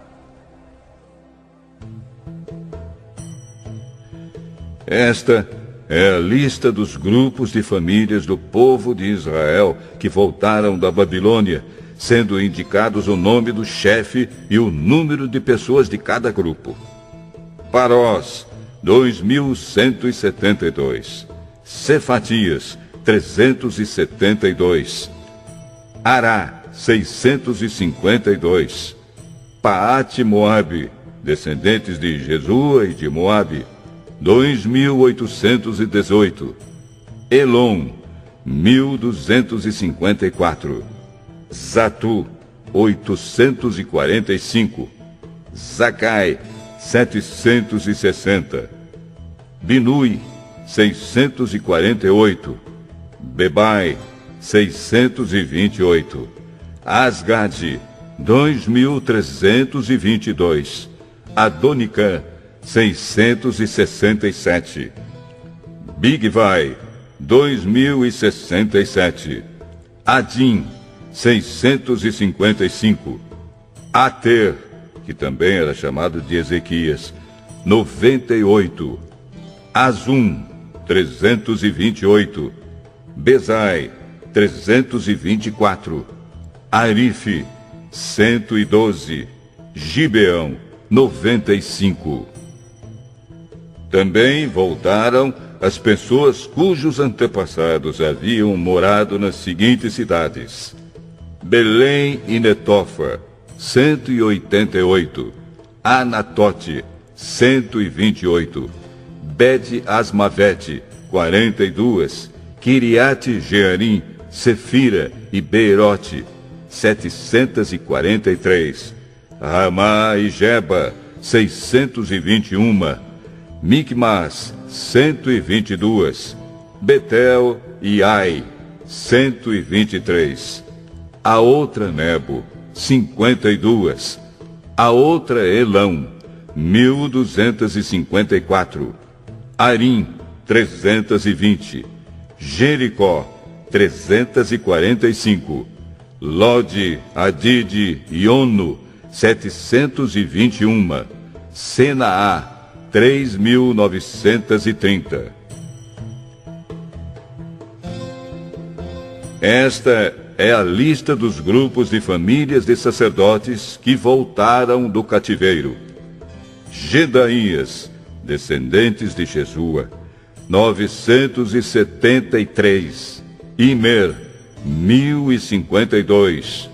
Esta é a lista dos grupos de famílias do povo de Israel que voltaram da Babilônia, sendo indicados o nome do chefe e o número de pessoas de cada grupo. Parós, 2.172. Cefatias, 372. Ará, 652. Paate Moabe, descendentes de Jesua e de Moabe, 2.818. Elon, 1.254. Zatu, 845. Zacai, 760. Binui, 648. Bebai, 628. Asgade, 2.322. Adonicã, 667. Bigvai, 2.067. Adim, 655. Ater, que também era chamado de Ezequias, 98. Azum, 328. Bezai, 324. Arife, 112. Gibeão, 95. Também voltaram as pessoas cujos antepassados haviam morado nas seguintes cidades: Belém e Netofa, 188. Anatote, 128. Bet-Asmavete, 42. Kiriate Jearim, Sefira e Beirote, 743. Ramá e Geba, 621. Micmas, 122. Betel e Ai, 123. A outra Nebo, 52. A outra Elão, 1.254. Arim, 320. Jericó, 345. Lode, Adide e Ono, 721. Senaá, 3.930. Esta é a lista dos grupos de famílias de sacerdotes que voltaram do cativeiro. Gedaías, descendentes de Jesua, 973. Imer, 1052.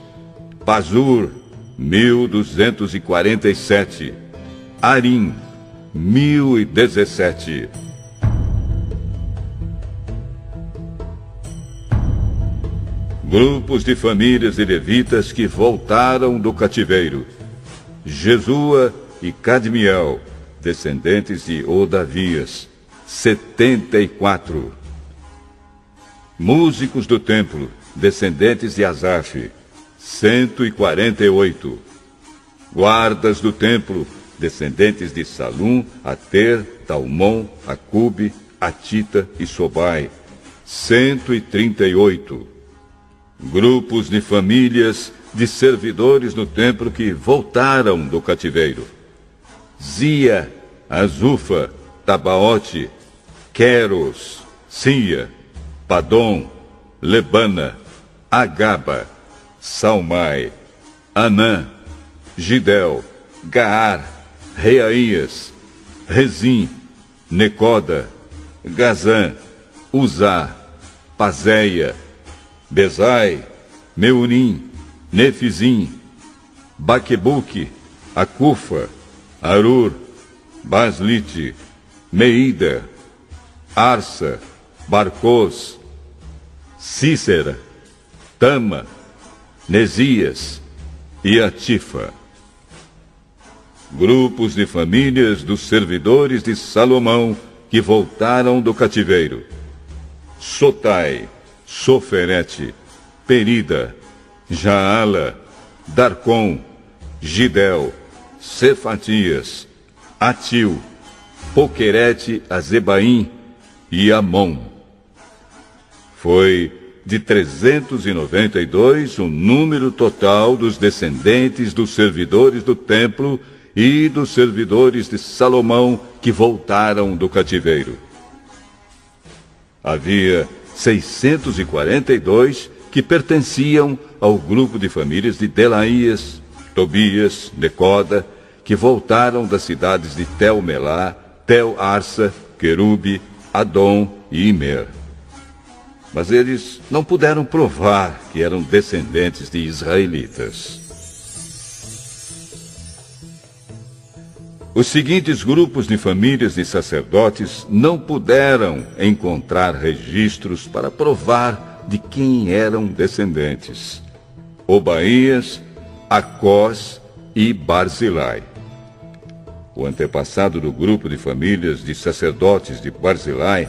Pazur, 1247. Arim, 1017. Grupos de famílias de levitas que voltaram do cativeiro: Jesua e Cadmiel, descendentes de Odavias, 74. Músicos do templo, descendentes de Asaf, 148. Guardas do templo, descendentes de Salum, Ater, Talmon, Acube, Atita e Sobai, 138. Grupos de famílias de servidores no templo que voltaram do cativeiro: Zia, Azufa, Tabaote, Queros, Sia, Padom, Lebana, Agaba, Salmai, Anã, Gidel, Gaar, Reaías, Rezim, Necoda, Gazã, Uzá, Pazéia, Bezai, Meunim, Nefizim, Baquebuque, Acufa, Arur, Baslite, Meida, Arsa, Barcos, Cícera, Tama, Nesias e Atifa. Grupos de famílias dos servidores de Salomão que voltaram do cativeiro: Sotai, Soferete, Perida, Jaala, Darcom, Gidel, Cefatias, Atil, Poquerete, Azebaim e Amon. Foi de 392 o número total dos descendentes dos servidores do templo e dos servidores de Salomão que voltaram do cativeiro. Havia 642 que pertenciam ao grupo de famílias de Delaías, Tobias, Necoda, que voltaram das cidades de Tel-Melá, Tel-Arsa, Querube, Adom e Imer. Mas eles não puderam provar que eram descendentes de israelitas. Os seguintes grupos de famílias de sacerdotes não puderam encontrar registros para provar de quem eram descendentes: Obaías, Acós e Barzilai. O antepassado do grupo de famílias de sacerdotes de Barzilai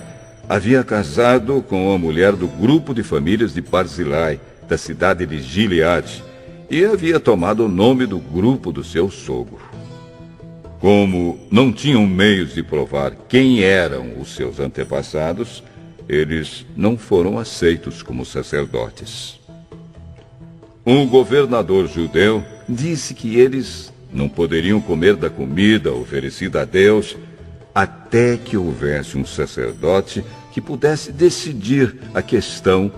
havia casado com a mulher do grupo de famílias de Barzilai, da cidade de Gileade, e havia tomado o nome do grupo do seu sogro. Como não tinham meios de provar quem eram os seus antepassados, eles não foram aceitos como sacerdotes. Um governador judeu disse que eles não poderiam comer da comida oferecida a Deus até que houvesse um sacerdote que pudesse decidir a questão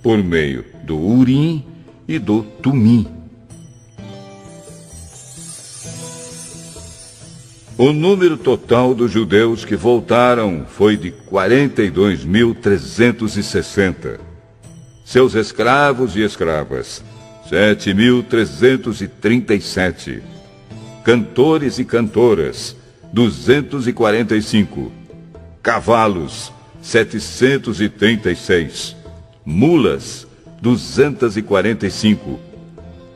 por meio do Urim e do Tumim. O número total dos judeus que voltaram foi de 42.360. Seus escravos e escravas, 7.337. Cantores e cantoras, 245. Cavalos, 736. Mulas, 245.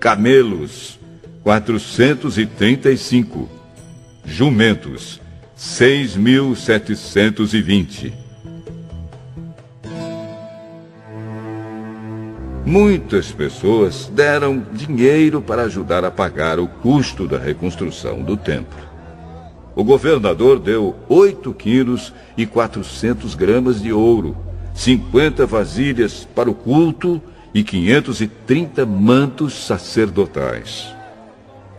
Camelos, 435. Jumentos, 6.720. Muitas pessoas deram dinheiro para ajudar a pagar o custo da reconstrução do templo. O governador deu 8 quilos e 400 gramas de ouro, 50 vasilhas para o culto e 530 mantos sacerdotais.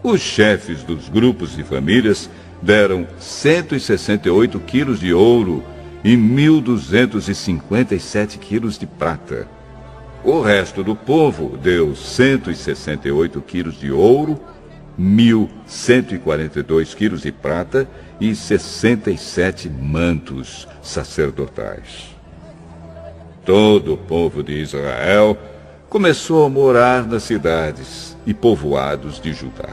Os chefes dos grupos de famílias deram 168 quilos de ouro e 1.257 quilos de prata. O resto do povo deu 168 quilos de ouro, 1.142 quilos de prata e 67 mantos sacerdotais. Todo o povo de Israel começou a morar nas cidades e povoados de Judá.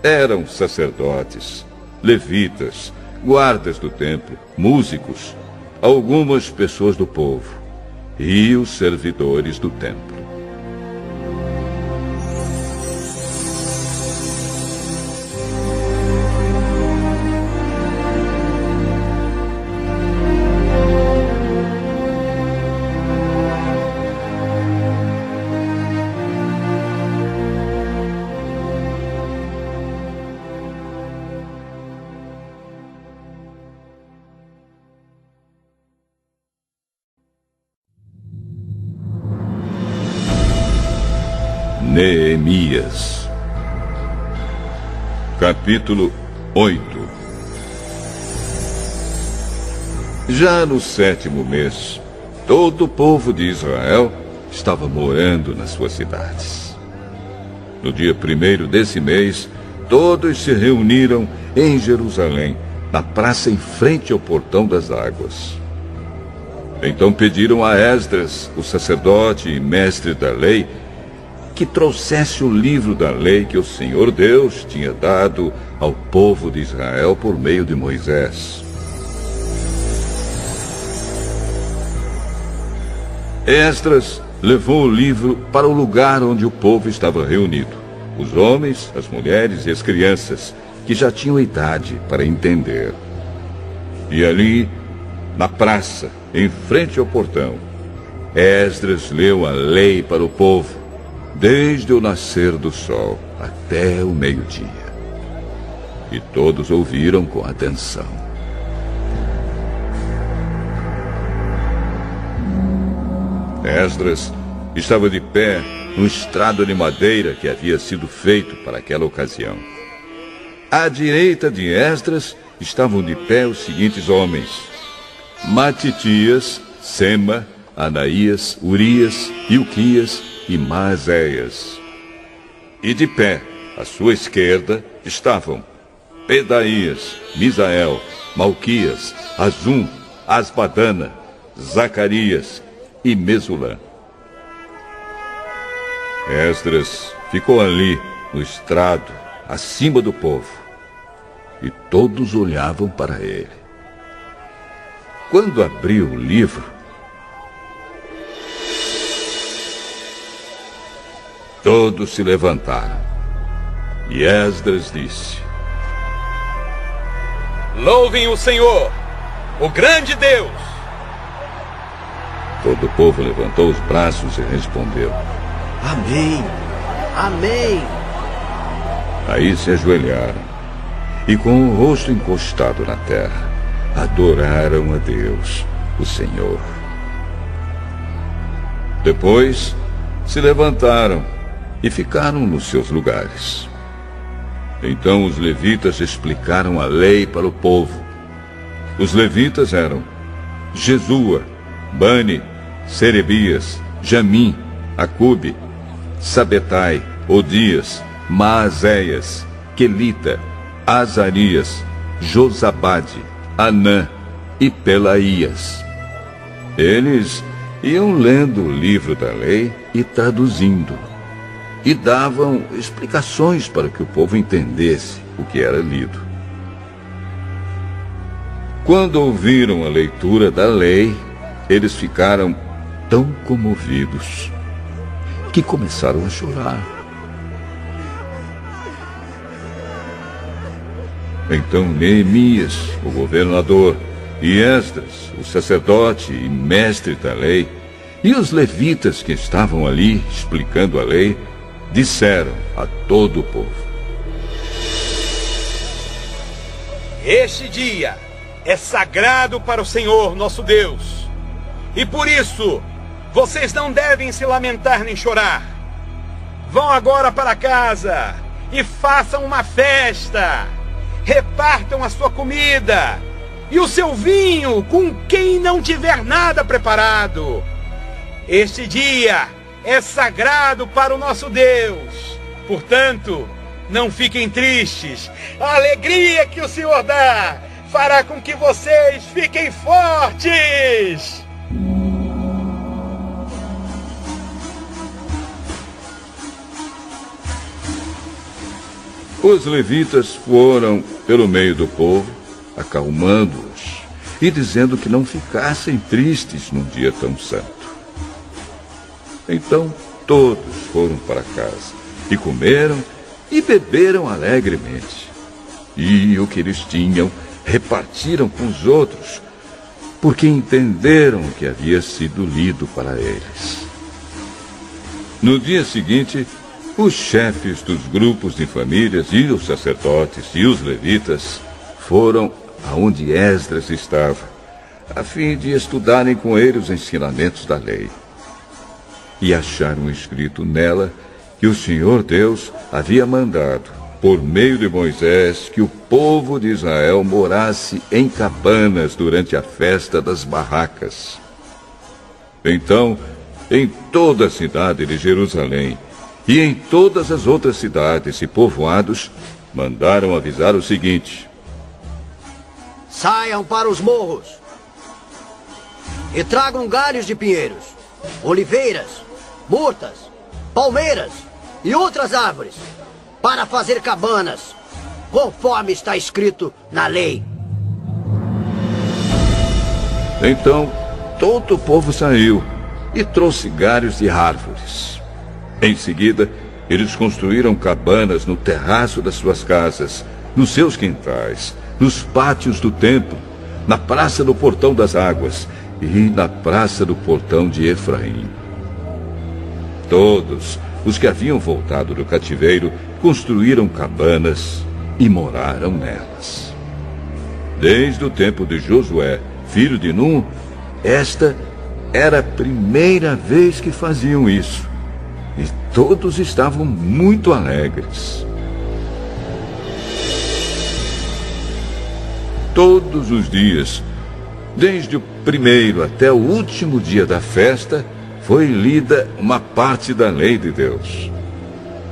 Eram sacerdotes, levitas, guardas do templo, músicos, algumas pessoas do povo e os servidores do templo. Neemias, capítulo 8. Já no 7º mês, todo o povo de Israel estava morando nas suas cidades. No dia 1º desse mês, todos se reuniram em Jerusalém, na praça em frente ao Portão das Águas. Então pediram a Esdras, o sacerdote e mestre da lei, que trouxesse o livro da lei que o Senhor Deus tinha dado ao povo de Israel por meio de Moisés. Esdras levou o livro para o lugar onde o povo estava reunido, os homens, as mulheres e as crianças, que já tinham idade para entender. E ali, na praça, em frente ao portão, Esdras leu a lei para o povo, desde o nascer do sol até o meio-dia. E todos ouviram com atenção. Esdras estava de pé no estrado de madeira que havia sido feito para aquela ocasião. À direita de Esdras estavam de pé os seguintes homens: Matitias, Sema, Anaías, Urias, Ilquias e Maazéias. E de pé, à sua esquerda, estavam Pedaías, Misael, Malquias, Azum, Asbadana, Zacarias e Mesulã. Esdras ficou ali, no estrado, acima do povo, e todos olhavam para ele. Quando abriu o livro, todos se levantaram. E Esdras disse: Louvem o Senhor, o grande Deus! Todo o povo levantou os braços e respondeu: Amém! Amém! Aí se ajoelharam e, com o rosto encostado na terra, adoraram a Deus, o Senhor. Depois se levantaram e ficaram nos seus lugares. Então os levitas explicaram a lei para o povo. Os levitas eram Jesua, Bani, Serebias, Jamim, Acube, Sabetai, Odias, Maazéias, Quelita, Azarias, Josabade, Anã e Pelaías. Eles iam lendo o livro da lei e traduzindo, e davam explicações para que o povo entendesse o que era lido. Quando ouviram a leitura da lei, eles ficaram tão comovidos que começaram a chorar. Então Neemias, o governador, e Esdras, o sacerdote e mestre da lei, e os levitas que estavam ali explicando a lei, disseram a todo o povo: Este dia é sagrado para o Senhor nosso Deus, e por isso vocês não devem se lamentar nem chorar. Vão agora para casa e façam uma festa. Repartam a sua comida e o seu vinho com quem não tiver nada preparado. Este dia é sagrado para o nosso Deus. Portanto, Não fiquem tristes. A alegria que o Senhor dá fará com que vocês fiquem fortes. Os levitas foram pelo meio do povo, acalmando-os e dizendo que não ficassem tristes num dia tão santo. Então todos foram para casa e comeram e beberam alegremente. E o que eles tinham repartiram com os outros, porque entenderam o que havia sido lido para eles. No dia seguinte, os chefes dos grupos de famílias e os sacerdotes e os levitas foram aonde Esdras estava, a fim de estudarem com ele os ensinamentos da lei. E acharam escrito nela que o Senhor Deus havia mandado, por meio de Moisés, que o povo de Israel morasse em cabanas durante a festa das barracas. Então, em toda a cidade de Jerusalém e em todas as outras cidades e povoados, mandaram avisar o seguinte: saiam para os morros e tragam galhos de pinheiros, oliveiras, murtas, palmeiras e outras árvores, para fazer cabanas, conforme está escrito na lei. Então, todo o povo saiu e trouxe galhos de árvores. Em seguida, eles construíram cabanas no terraço das suas casas, nos seus quintais, nos pátios do templo, na praça do Portão das Águas e na praça do Portão de Efraim. Todos os que haviam voltado do cativeiro construíram cabanas e moraram nelas. Desde o tempo de Josué, filho de Num, esta era a primeira vez que faziam isso. E todos estavam muito alegres. Todos os dias, desde o primeiro até o último dia da festa, foi lida uma parte da lei de Deus.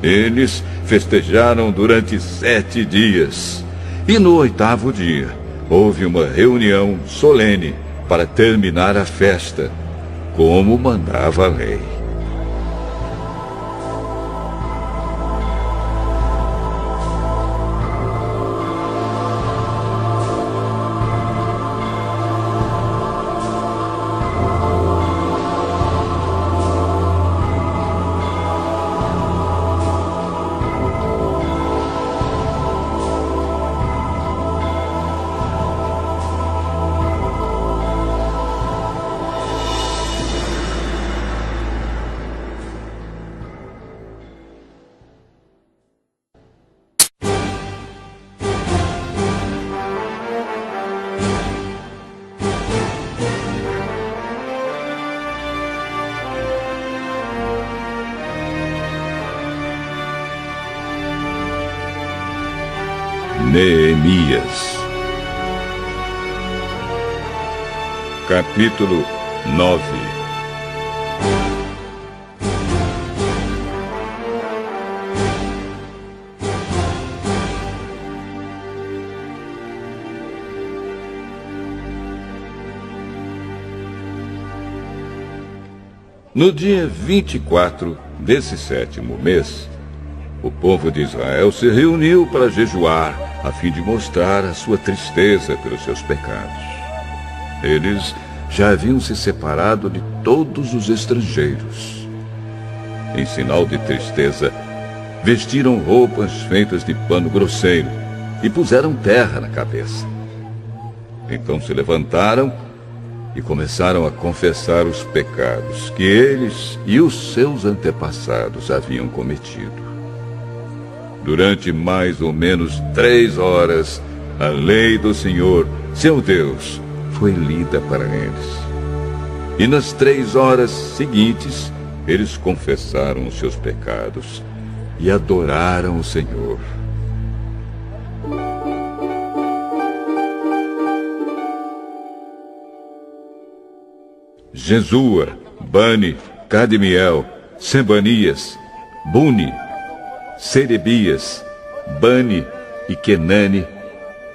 Eles festejaram durante 7 dias. E no 8º dia, houve uma reunião solene para terminar a festa, como mandava a lei. Neemias. Capítulo 9. No dia 24 desse 7º mês, o povo de Israel se reuniu para jejuar, a fim de mostrar a sua tristeza pelos seus pecados. Eles já haviam se separado de todos os estrangeiros. Em sinal de tristeza, vestiram roupas feitas de pano grosseiro e puseram terra na cabeça. Então se levantaram e começaram a confessar os pecados que eles e os seus antepassados haviam cometido. Durante mais ou menos 3 horas, a lei do Senhor, seu Deus, foi lida para eles. E nas 3 horas seguintes, eles confessaram os seus pecados e adoraram o Senhor. Jesua, Bani, Cadmiel, Sebanias, Buni, Serebias, Bani e Quenani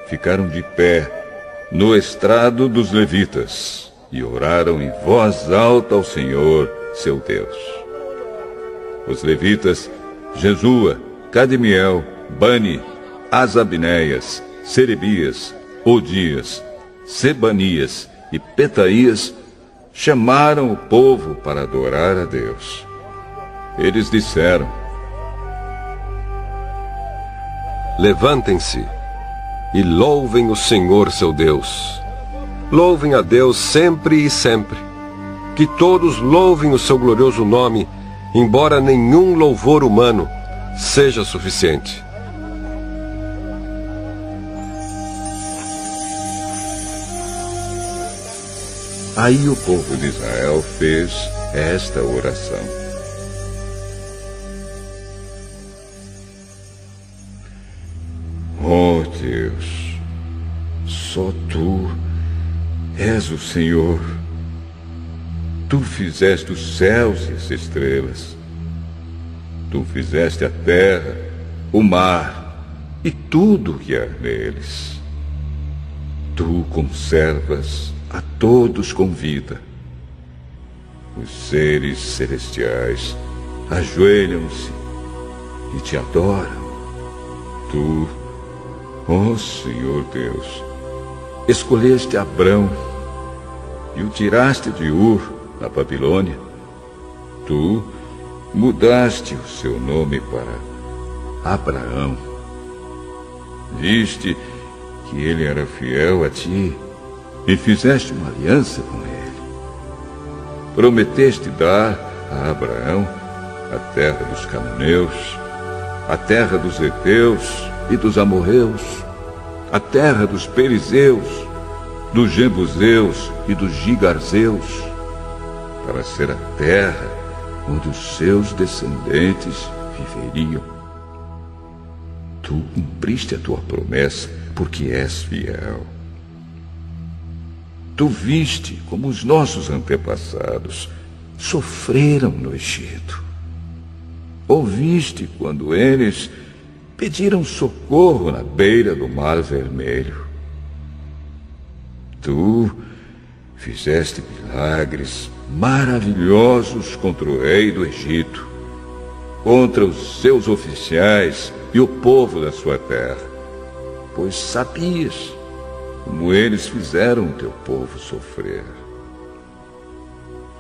ficaram de pé no estrado dos levitas e oraram em voz alta ao Senhor, seu Deus. Os levitas, Jesua, Cadmiel, Bani, Asabneias, Serebias, Odias, Sebanias e Petaías chamaram o povo para adorar a Deus. Eles disseram: levantem-se e louvem o Senhor seu Deus. Louvem a Deus sempre e sempre. Que todos louvem o seu glorioso nome, embora nenhum louvor humano seja suficiente. Aí o povo de Israel fez esta oração: ó Deus, só Tu és o Senhor. Tu fizeste os céus e as estrelas. Tu fizeste a terra, o mar e tudo que há neles. Tu conservas a todos com vida. Os seres celestiais ajoelham-se e te adoram. Tu, ó Senhor Deus, escolheste Abrão e o tiraste de Ur, na Babilônia. Tu mudaste o seu nome para Abraão. Viste que ele era fiel a ti e fizeste uma aliança com ele. Prometeste dar a Abraão a terra dos cananeus, a terra dos heteus e dos amorreus, a terra dos perizeus, dos jebuseus e dos gigarzeus, para ser a terra onde os seus descendentes viveriam. Tu cumpriste a tua promessa, porque és fiel. Tu viste como os nossos antepassados sofreram no Egito. Ouviste quando eles pediram socorro na beira do Mar Vermelho. Tu fizeste milagres maravilhosos contra o rei do Egito, contra os seus oficiais e o povo da sua terra, pois sabias como eles fizeram o teu povo sofrer.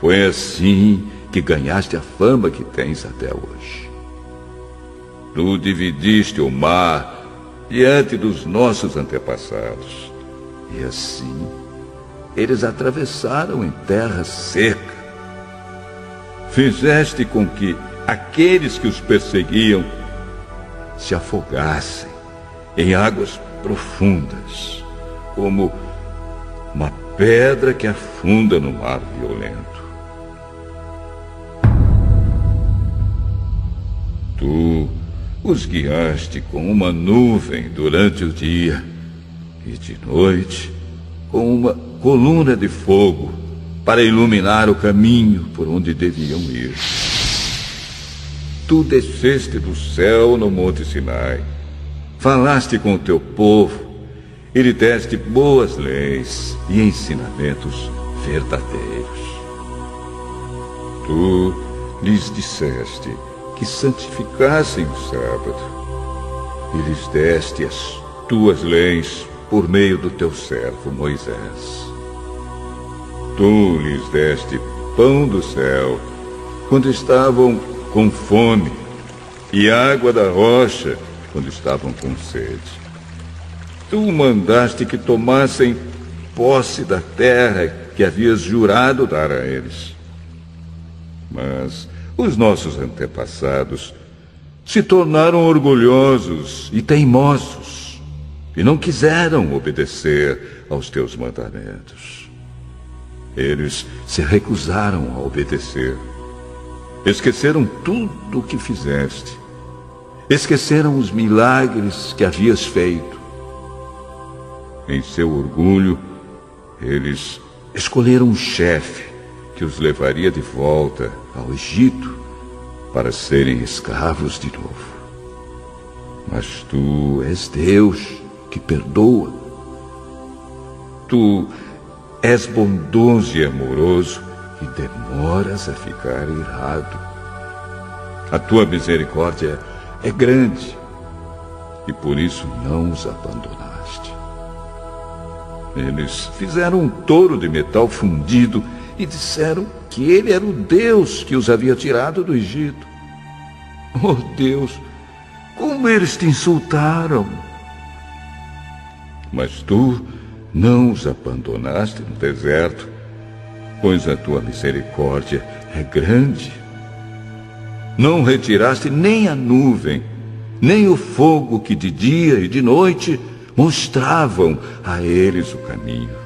Foi assim que ganhaste a fama que tens até hoje. Tu dividiste o mar diante dos nossos antepassados, e assim eles atravessaram em terra seca. Fizeste com que aqueles que os perseguiam se afogassem em águas profundas, como uma pedra que afunda no mar violento. Tu os guiaste com uma nuvem durante o dia e de noite com uma coluna de fogo para iluminar o caminho por onde deviam ir. Tu desceste do céu no Monte Sinai, falaste com o teu povo e lhe deste boas leis e ensinamentos verdadeiros. Tu lhes disseste que santificassem o sábado e lhes deste as tuas leis por meio do teu servo Moisés. Tu lhes deste pão do céu quando estavam com fome e água da rocha quando estavam com sede. Tu mandaste que tomassem posse da terra que havias jurado dar a eles. Mas os nossos antepassados se tornaram orgulhosos e teimosos e não quiseram obedecer aos teus mandamentos. Eles se recusaram a obedecer. Esqueceram tudo o que fizeste. Esqueceram os milagres que havias feito. Em seu orgulho, eles escolheram um chefe que os levaria de volta ao Egito para serem escravos de novo. Mas tu és Deus que perdoa. Tu és bondoso e amoroso e demoras a ficar irado. A tua misericórdia é grande e por isso não os abandonaste. Eles fizeram um touro de metal fundido e disseram que ele era o Deus que os havia tirado do Egito. Oh Deus, como eles te insultaram! Mas tu não os abandonaste no deserto, pois a tua misericórdia é grande. Não retiraste nem a nuvem, nem o fogo que de dia e de noite mostravam a eles o caminho.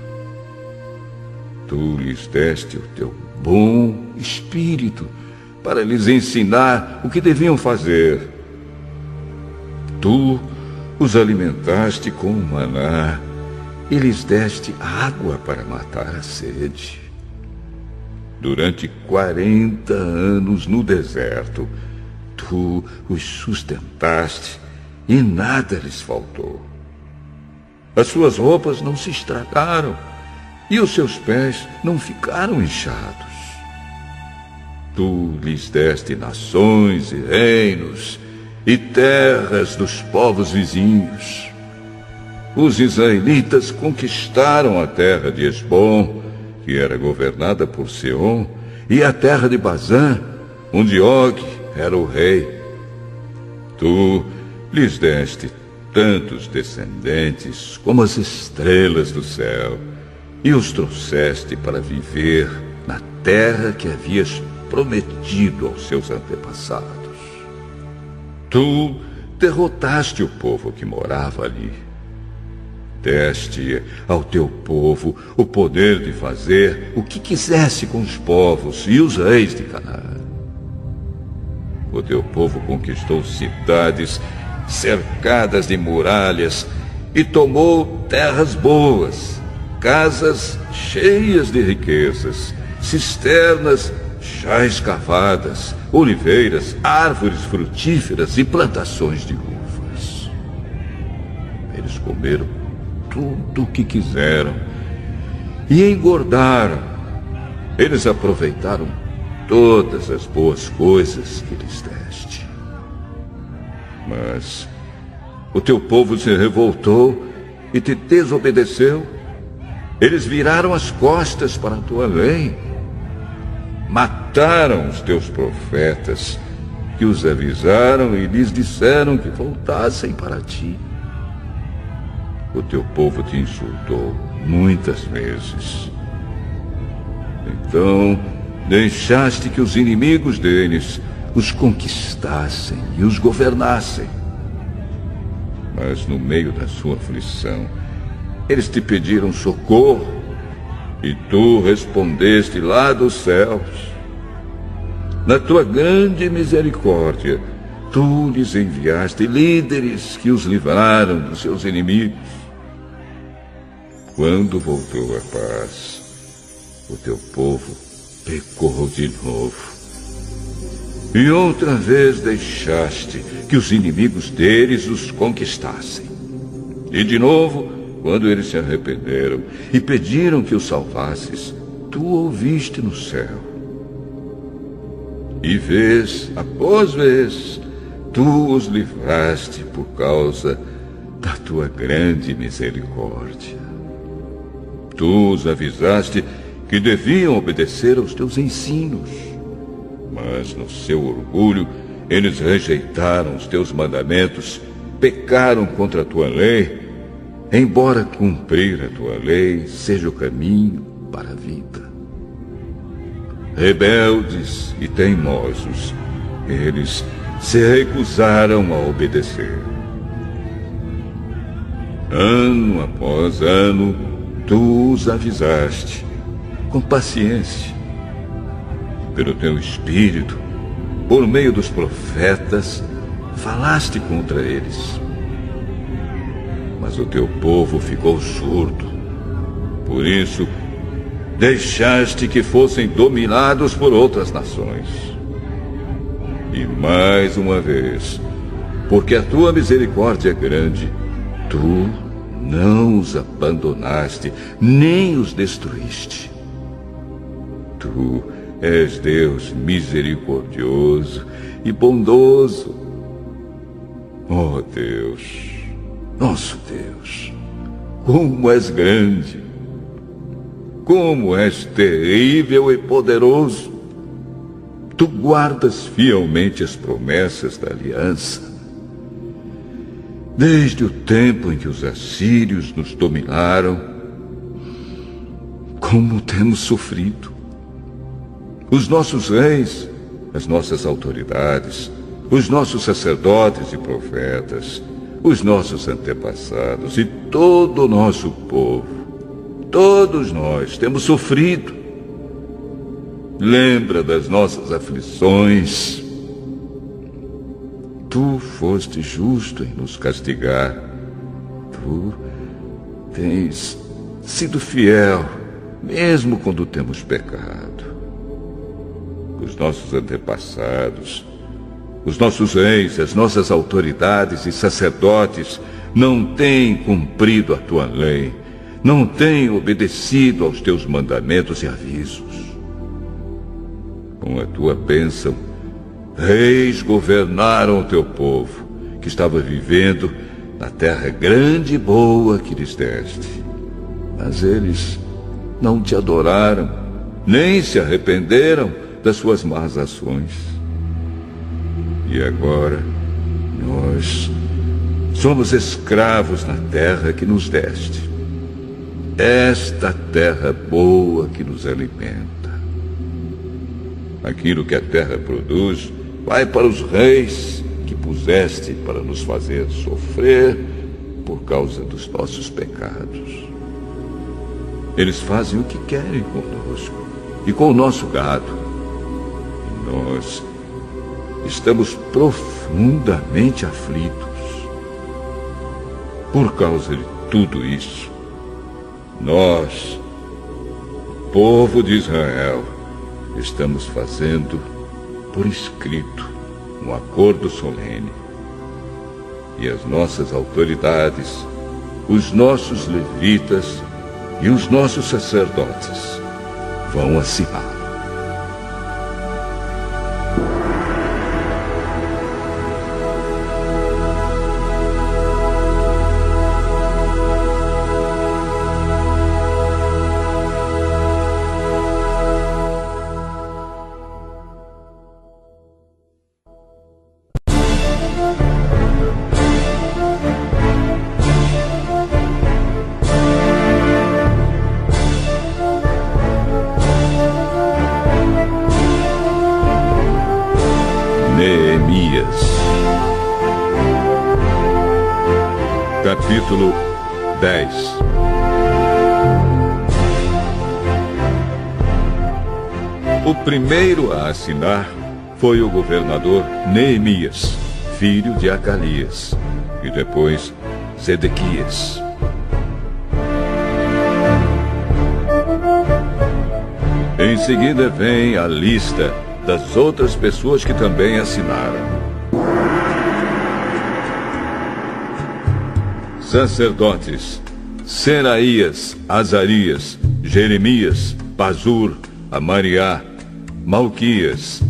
Tu lhes deste o teu bom espírito para lhes ensinar o que deviam fazer. Tu os alimentaste com o maná e lhes deste água para matar a sede. Durante 40 anos no deserto, tu os sustentaste e nada lhes faltou. As suas roupas não se estragaram e os seus pés não ficaram inchados. Tu lhes deste nações e reinos e terras dos povos vizinhos. Os israelitas conquistaram a terra de Esbom, que era governada por Seom, e a terra de Bazã, onde Og era o rei. Tu lhes deste tantos descendentes como as estrelas do céu, e os trouxeste para viver na terra que havias prometido aos seus antepassados. Tu derrotaste o povo que morava ali. Deste ao teu povo o poder de fazer o que quisesse com os povos e os reis de Canaã. O teu povo conquistou cidades cercadas de muralhas e tomou terras boas, casas cheias de riquezas, cisternas já escavadas, oliveiras, árvores frutíferas e plantações de uvas. Eles comeram tudo o que quiseram e engordaram. Eles aproveitaram todas as boas coisas que lhes deste. Mas o teu povo se revoltou e te desobedeceu. Eles viraram as costas para a tua lei. Mataram os teus profetas, que os avisaram e lhes disseram que voltassem para ti. O teu povo te insultou muitas vezes. Então, deixaste que os inimigos deles os conquistassem e os governassem. Mas no meio da sua aflição, eles te pediram socorro e tu respondeste lá dos céus. Na tua grande misericórdia, tu lhes enviaste líderes que os livraram dos seus inimigos. Quando voltou a paz, o teu povo pecou de novo. E outra vez deixaste que os inimigos deles os conquistassem. E de novo, quando eles se arrependeram e pediram que os salvasses, tu ouviste no céu. E vez após vez, tu os livraste por causa da tua grande misericórdia. Tu os avisaste que deviam obedecer aos teus ensinos. Mas no seu orgulho, eles rejeitaram os teus mandamentos, pecaram contra a tua lei, embora cumprir a tua lei seja o caminho para a vida. Rebeldes e teimosos, eles se recusaram a obedecer. Ano após ano, tu os avisaste, com paciência. Pelo teu espírito, por meio dos profetas, falaste contra eles. Mas o teu povo ficou surdo. Por isso, deixaste que fossem dominados por outras nações. E mais uma vez, porque a tua misericórdia é grande. Tu não os abandonaste, nem os destruíste. Tu és Deus misericordioso e bondoso. Ó Deus, nosso Deus, como és grande, como és terrível e poderoso. Tu guardas fielmente as promessas da aliança. Desde o tempo em que os assírios nos dominaram, como temos sofrido. Os nossos reis, as nossas autoridades, os nossos sacerdotes e profetas, os nossos antepassados e todo o nosso povo, todos nós temos sofrido. Lembra das nossas aflições. Tu foste justo em nos castigar. Tu tens sido fiel, mesmo quando temos pecado. Os nossos antepassados, os nossos reis, as nossas autoridades e sacerdotes não têm cumprido a tua lei, não têm obedecido aos teus mandamentos e avisos. Com a tua bênção, reis governaram o teu povo, que estava vivendo na terra grande e boa que lhes deste. Mas eles não te adoraram, nem se arrependeram das suas más ações. E agora, nós somos escravos na terra que nos deste. Esta terra boa que nos alimenta. Aquilo que a terra produz vai para os reis que puseste para nos fazer sofrer por causa dos nossos pecados. Eles fazem o que querem conosco e com o nosso gado. E nós estamos profundamente aflitos. Por causa de tudo isso, nós, o povo de Israel, estamos fazendo por escrito um acordo solene. E as nossas autoridades, os nossos levitas e os nossos sacerdotes vão assinar. Capítulo 10. O primeiro a assinar foi o governador Neemias, filho de Acalias, e depois Zedequias. Em seguida vem a lista das outras pessoas que também assinaram. Sacerdotes: Seraías, Azarias, Jeremias, Pazur, Amariá, Malquias,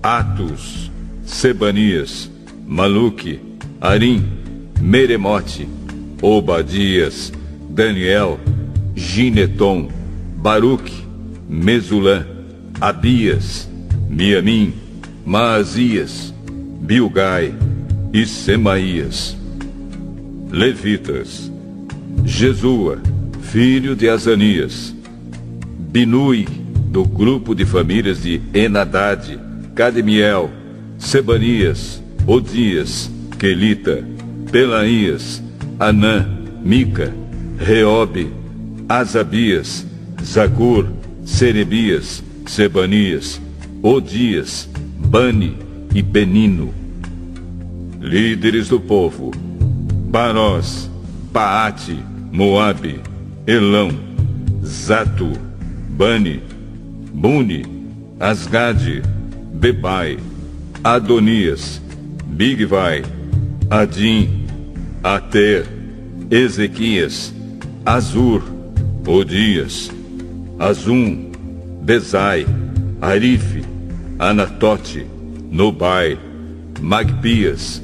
Atus, Sebanias, Maluque, Arim, Meremote, Obadias, Daniel, Gineton, Baruque, Mesulã, Abias, Miamim, Maazias, Bilgai e Semaías. Levitas: Jesua, filho de Azanias, Binui, do grupo de famílias de Enadade, Cadmiel, Sebanias, Odias, Quelita, Pelaías, Anã, Mica, Reobe, Asabias, Zacur, Serebias, Sebanias, Odias, Bani e Benino. Líderes do povo: Barós, Paate, Moabe, Elão, Zato, Bani, Buni, Asgade, Bebai, Adonias, Bigvai, Adim, Ater, Ezequias, Azur, Odias, Azum, Bezai, Arife, Anatote, Nobai, Magpias,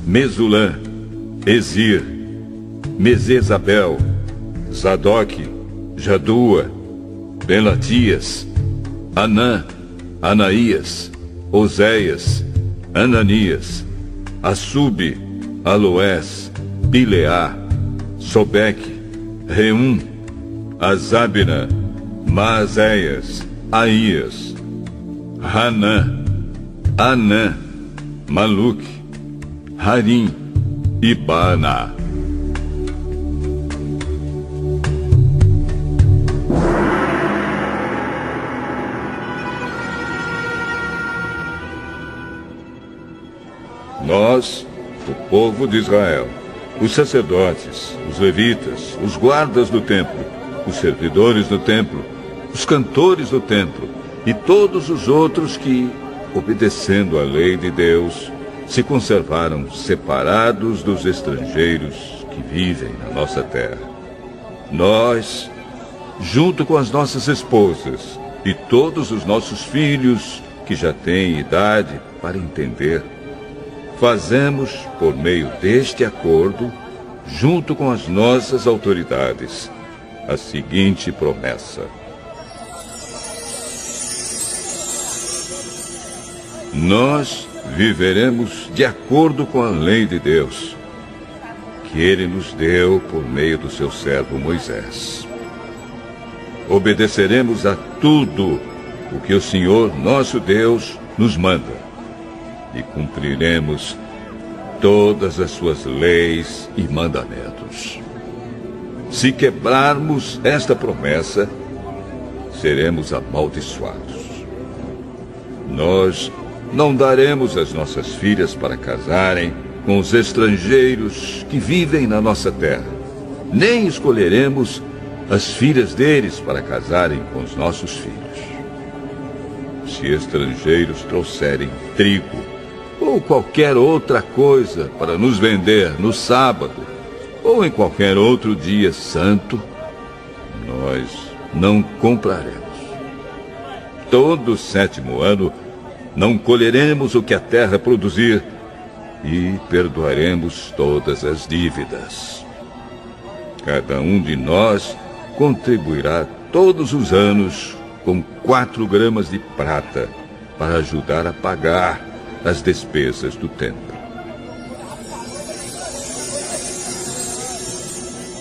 Mesulã, Ezir, Mesezabel, Zadok, Jadua, Belatias, Anã, Anaías, Oséias, Ananias, Assube, Aloés, Bileá, Sobeque, Reum, Azabina, Maazéias, Aías, Hanã, Anã, Maluque, Harim e Baana. Nós, o povo de Israel, os sacerdotes, os levitas, os guardas do templo, os servidores do templo, os cantores do templo e todos os outros que, obedecendo à lei de Deus, se conservaram separados dos estrangeiros que vivem na nossa terra. Nós, junto com as nossas esposas e todos os nossos filhos que já têm idade para entender, fazemos, por meio deste acordo, junto com as nossas autoridades, a seguinte promessa: nós viveremos de acordo com a lei de Deus, que Ele nos deu por meio do seu servo Moisés. Obedeceremos a tudo o que o Senhor nosso Deus nos manda e cumpriremos todas as suas leis e mandamentos. Se quebrarmos esta promessa, seremos amaldiçoados. Nós não daremos as nossas filhas para casarem com os estrangeiros que vivem na nossa terra, nem escolheremos as filhas deles para casarem com os nossos filhos. Se estrangeiros trouxerem trigo ou qualquer outra coisa para nos vender no sábado ou em qualquer outro dia santo, nós não compraremos. Todo o 7º ano não colheremos o que a terra produzir e perdoaremos todas as dívidas. Cada um de nós contribuirá todos os anos com 4 gramas de prata para ajudar a pagar as despesas do templo.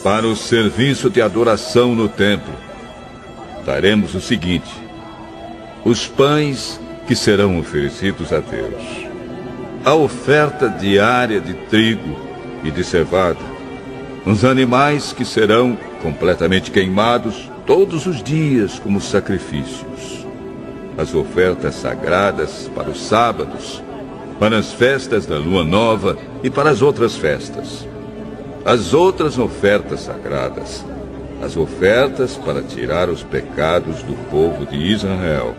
Para o serviço de adoração no templo, daremos o seguinte: os pães que serão oferecidos a Deus, a oferta diária de trigo e de cevada, os animais que serão completamente queimados todos os dias como sacrifícios, as ofertas sagradas para os sábados, para as festas da lua nova e para as outras festas, as outras ofertas sagradas, as ofertas para tirar os pecados do povo de Israel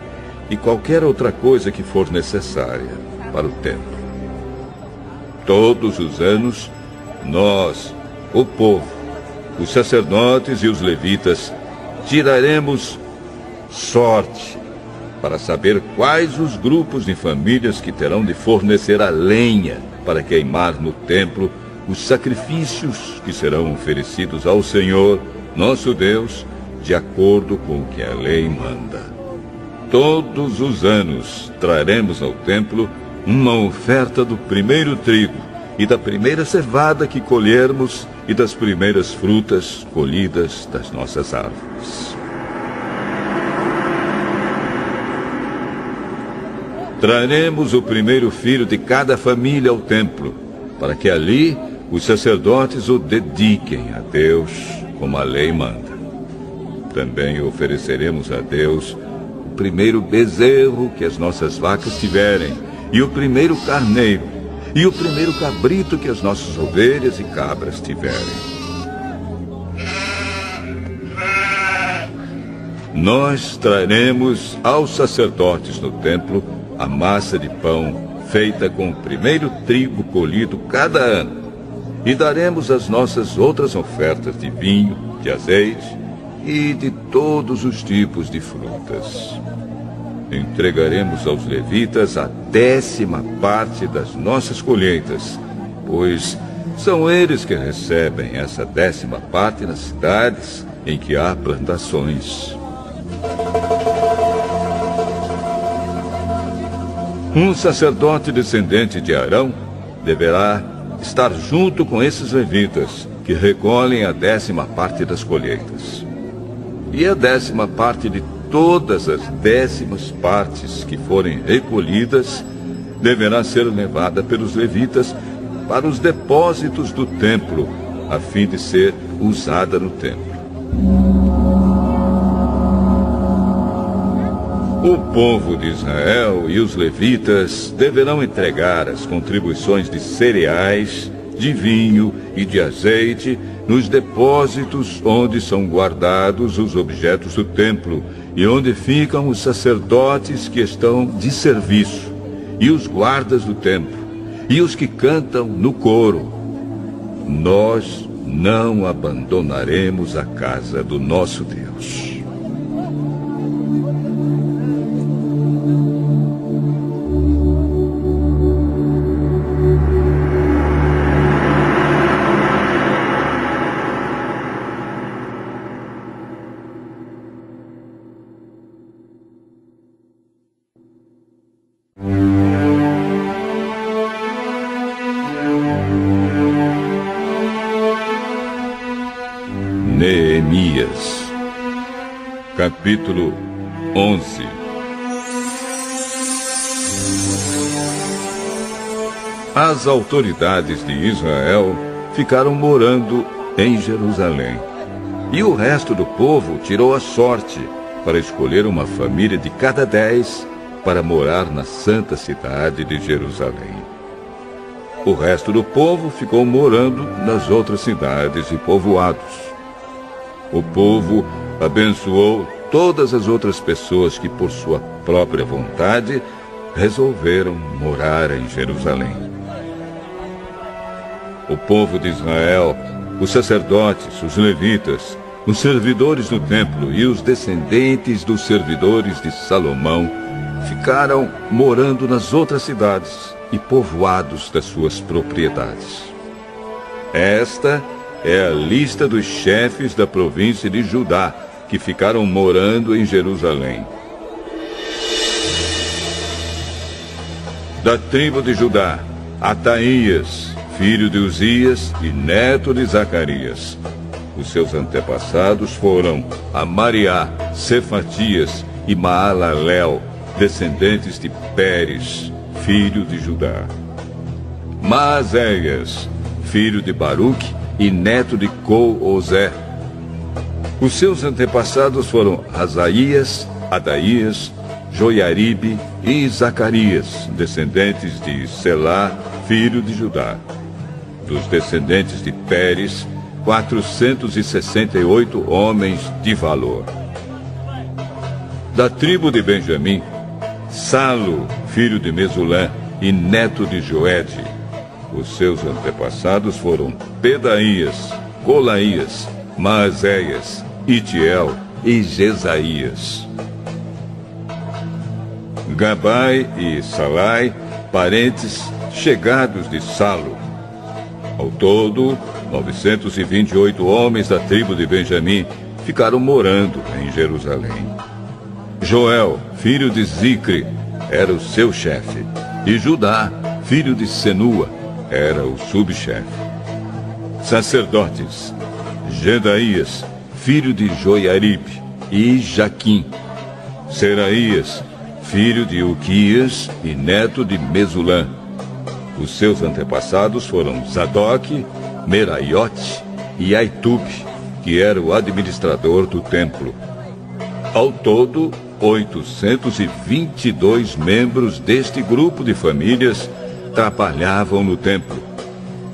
e qualquer outra coisa que for necessária para o templo. Todos os anos, nós, o povo, os sacerdotes e os levitas, tiraremos sorte para saber quais os grupos de famílias que terão de fornecer a lenha para queimar no templo os sacrifícios que serão oferecidos ao Senhor, nosso Deus, de acordo com o que a lei manda. Todos os anos traremos ao templo uma oferta do primeiro trigo e da primeira cevada que colhermos e das primeiras frutas colhidas das nossas árvores. Traremos o primeiro filho de cada família ao templo, para que ali os sacerdotes o dediquem a Deus, como a lei manda. Também ofereceremos a Deus o primeiro bezerro que as nossas vacas tiverem, e o primeiro carneiro, e o primeiro cabrito que as nossas ovelhas e cabras tiverem. Nós traremos aos sacerdotes no templo a massa de pão feita com o primeiro trigo colhido cada ano, e daremos as nossas outras ofertas de vinho, de azeite e de todos os tipos de frutas. Entregaremos aos levitas a 10ª parte das nossas colheitas, pois são eles que recebem essa 10ª parte nas cidades em que há plantações. Um sacerdote descendente de Arão deverá estar junto com esses levitas que recolhem a 10ª parte das colheitas. E a 10ª parte de todas as 10ª partes que forem recolhidas deverá ser levada pelos levitas para os depósitos do templo, a fim de ser usada no templo. O povo de Israel e os levitas deverão entregar as contribuições de cereais, de vinho e de azeite nos depósitos onde são guardados os objetos do templo e onde ficam os sacerdotes que estão de serviço, e os guardas do templo, e os que cantam no coro. Nós não abandonaremos a casa do nosso Deus. Neemias, capítulo 11. As autoridades de Israel ficaram morando em Jerusalém, e o resto do povo tirou a sorte para escolher uma família de cada 10 para morar na santa cidade de Jerusalém. O resto do povo ficou morando nas outras cidades e povoados. O povo abençoou todas as outras pessoas que, por sua própria vontade, resolveram morar em Jerusalém. O povo de Israel, os sacerdotes, os levitas, os servidores do templo e os descendentes dos servidores de Salomão ficaram morando nas outras cidades e povoados das suas propriedades. Esta é a lista dos chefes da província de Judá, que ficaram morando em Jerusalém. Da tribo de Judá, Ataías, filho de Uzias e neto de Zacarias. Os seus antepassados foram Amariá, Cefatias e Maalalel, descendentes de Pérez, filho de Judá. Maazéias, filho de Baruque e neto de Col-Ozé. Os seus antepassados foram Asaías, Adaías, Joiaribe e Zacarias, descendentes de Selá, filho de Judá. Dos descendentes de Pérez, 468 homens de valor. Da tribo de Benjamim, Salo, filho de Mesulã e neto de Joede. Os seus antepassados foram Pedaías, Colaías, Maazéias, Itiel e Jesaías. Gabai e Salai, parentes chegados de Salo. Ao todo, 928 homens da tribo de Benjamim ficaram morando em Jerusalém. Joel, filho de Zicre, era o seu chefe, e Judá, filho de Senua, era o subchefe. Sacerdotes: Jedaías, filho de Joiaribe, e Jaquim. Seraías, filho de Uquias e neto de Mesulã. Os seus antepassados foram Zadoque, Meraiote e Aitube, que era o administrador do templo. Ao todo, 822 membros deste grupo de famílias trabalhavam no templo.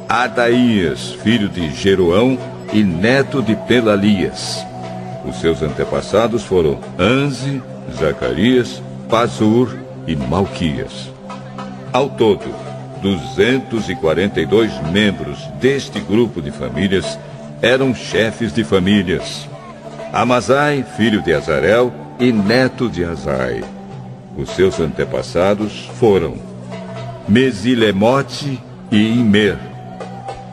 Adaías, filho de Jeroão e neto de Pelalias. Os seus antepassados foram Anze, Zacarias, Pazur e Malquias. Ao todo, 242 membros deste grupo de famílias eram chefes de famílias. Amazai, filho de Azarel e neto de Azai. Os seus antepassados foram Mesilemote e Imer.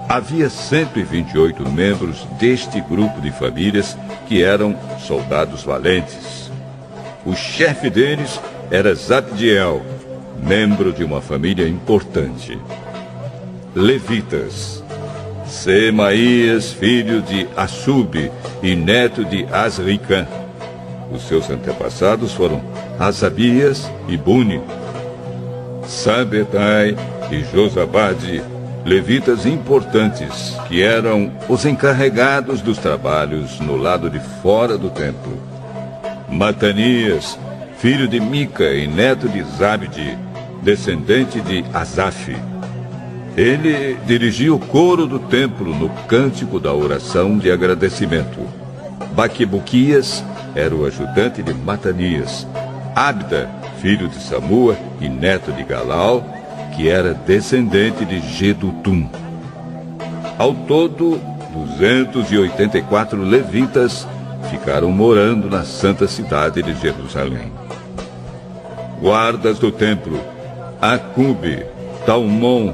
Havia 128 membros deste grupo de famílias que eram soldados valentes. O chefe deles era Zabdiel, membro de uma família importante. Levitas. Semaías, filho de Assub e neto de Asricã. Os seus antepassados foram Asabias e Buni. Sabetai e Josabade, levitas importantes, que eram os encarregados dos trabalhos no lado de fora do templo. Matanias, filho de Mica e neto de Zabde, descendente de Asaf. Ele dirigia o coro do templo no cântico da oração de agradecimento. Baquebuquias era o ajudante de Matanias. Abda, filho de Samua e neto de Galal, que era descendente de Gedutum. Ao todo, 284 levitas ficaram morando na santa cidade de Jerusalém. Guardas do templo, Acube, Talmon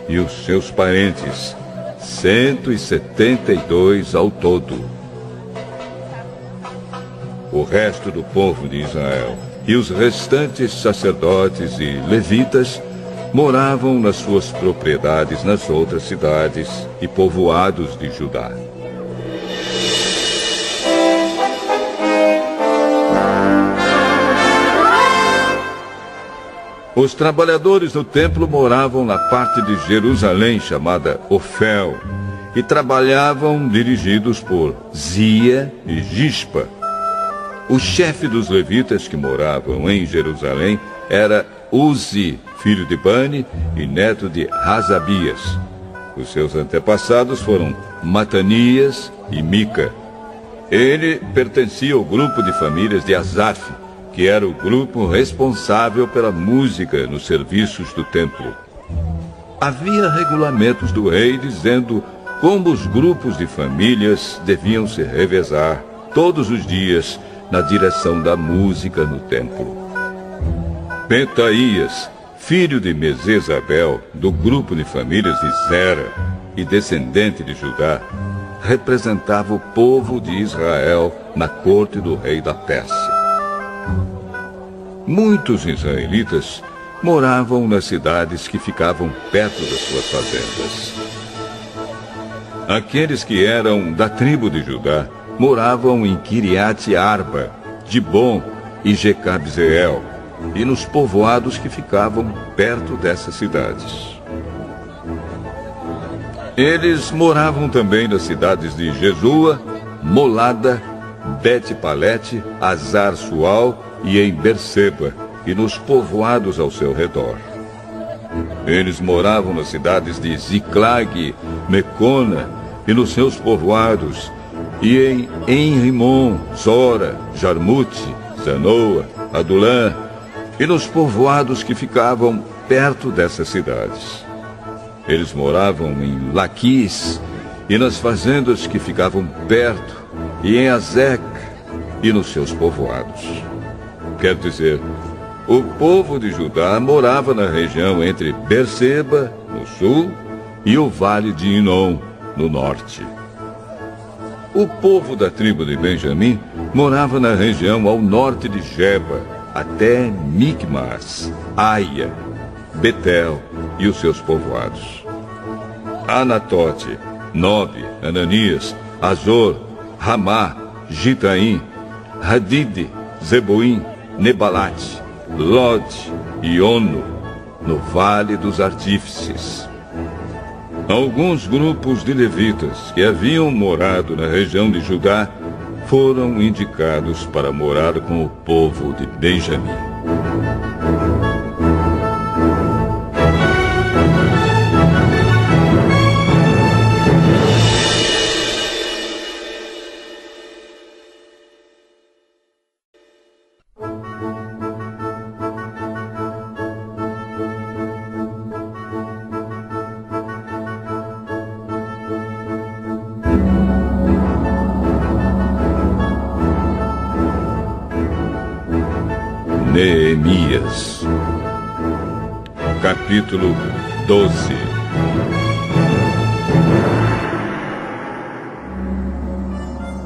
e os seus parentes, 172 ao todo. O resto do povo de Israel e os restantes sacerdotes e levitas moravam nas suas propriedades nas outras cidades e povoados de Judá. Os trabalhadores do templo moravam na parte de Jerusalém chamada Ofel e trabalhavam dirigidos por Zia e Gispa. O chefe dos levitas que moravam em Jerusalém era Uzi, filho de Bani e neto de Razabias. Os seus antepassados foram Matanias e Mica. Ele pertencia ao grupo de famílias de Asaf, que era o grupo responsável pela música nos serviços do templo. Havia regulamentos do rei dizendo como os grupos de famílias deviam se revezar todos os dias na direção da música no templo. Petaías, filho de Mesesabel, do grupo de famílias de Zera e descendente de Judá, representava o povo de Israel na corte do rei da Pérsia. Muitos israelitas moravam nas cidades que ficavam perto das suas fazendas. Aqueles que eram da tribo de Judá moravam em Kiriat Arba, Dibon e Jecabzeel, e nos povoados que ficavam perto dessas cidades. Eles moravam também nas cidades de Jesua, Molada, Bet-Palete, Azar-Sual e em Berseba, e nos povoados ao seu redor. Eles moravam nas cidades de Ziclag, Mecona e nos seus povoados, e em Enrimon, Zora, Jarmute, Zanoa, Adulã, e nos povoados que ficavam perto dessas cidades. Eles moravam em Laquis e nas fazendas que ficavam perto, e em Azec e nos seus povoados. Quer dizer, o povo de Judá morava na região entre Berseba, no sul, e o vale de Inom, no norte. O povo da tribo de Benjamim morava na região ao norte de Geba, até Micmas, Aia, Betel e os seus povoados. Anatote, Nobe, Ananias, Azor, Ramá, Gitaim, Hadide, Zeboim, Nebalate, Lod e Ono, no Vale dos Artífices. Alguns grupos de levitas que haviam morado na região de Judá foram indicados para morar com o povo de Benjamim. Neemias. Capítulo 12.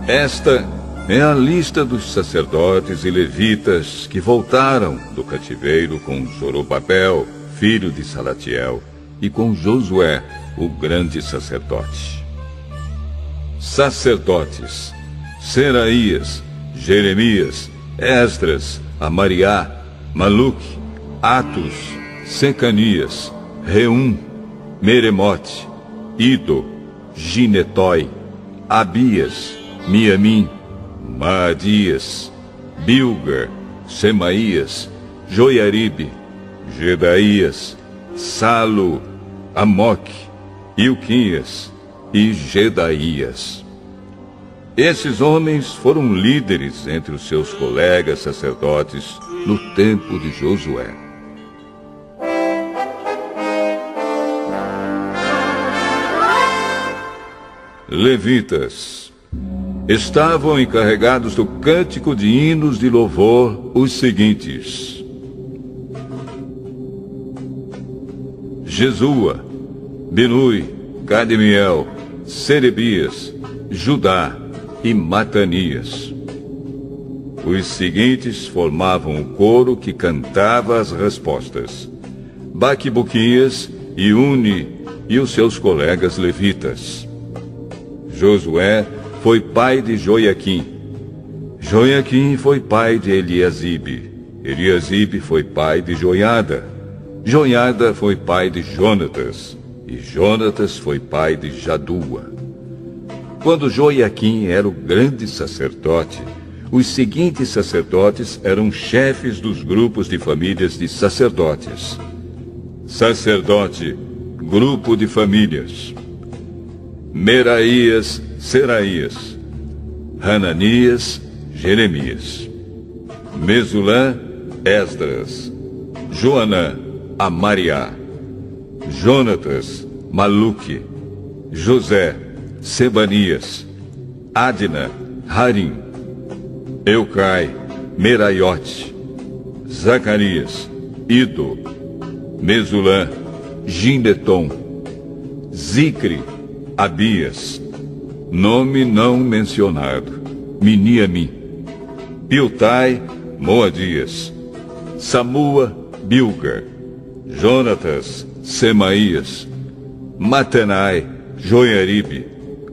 Esta é a lista dos sacerdotes e levitas que voltaram do cativeiro com Zorobabel, filho de Salatiel, e com Josué, o grande sacerdote. Sacerdotes: Seraías, Jeremias, Esdras, Amariá, Maluque, Atos, Secanias, Reum, Meremote, Ido, Ginetói, Abias, Miamim, Maadias, Bilga, Semaías, Joiaribe, Gedaías, Salo, Amoque, Ilquias e Gedaías. Esses homens foram líderes entre os seus colegas sacerdotes no tempo de Josué. Levitas estavam encarregados do cântico de hinos de louvor os seguintes: Jesua, Binui, Cadmiel, Serebias, Judá e Matanias. Os seguintes formavam o coro que cantava as respostas: Baquibuquias e Uni e os seus colegas levitas. Josué foi pai de Joiaquim. Joiaquim foi pai de Eliasibe. Eliasibe foi pai de Joiada. Joiada foi pai de Jonatas. E Jonatas foi pai de Jadua. Quando Joiaquim era o grande sacerdote, os seguintes sacerdotes eram chefes dos grupos de famílias de sacerdotes. Sacerdote, grupo de famílias: Meraías, Seraías, Hananias, Jeremias, Mesulã, Esdras, Joanã, Amariá, Jonatas, Maluque, José, Sebanias, Adna, Harim, Eucai, Meraiote, Zacarias, Ido, Mesulã, Gineton, Zicre, Abias, nome não mencionado, Miniamim, Piltai, Moadias, Samua, Bilga, Jonatas, Semaías, Matenai, Joiaribe,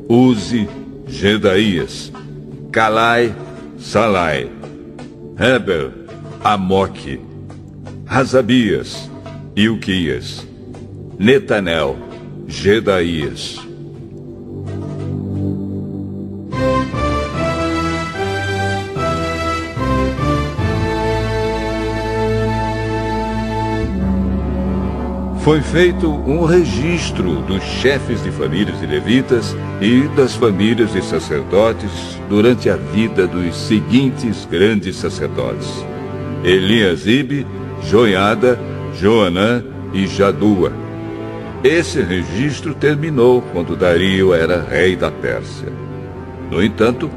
Uzi, Gedaías, Calai, Salai, Heber, Amoque, Razabias, Ilquias, Netanel, Gedaías. Foi feito um registro dos chefes de famílias de levitas e das famílias de sacerdotes durante a vida dos seguintes grandes sacerdotes: Eliasibe, Joiada, Joanã e Jadua. Esse registro terminou quando Dario era rei da Pérsia. No entanto,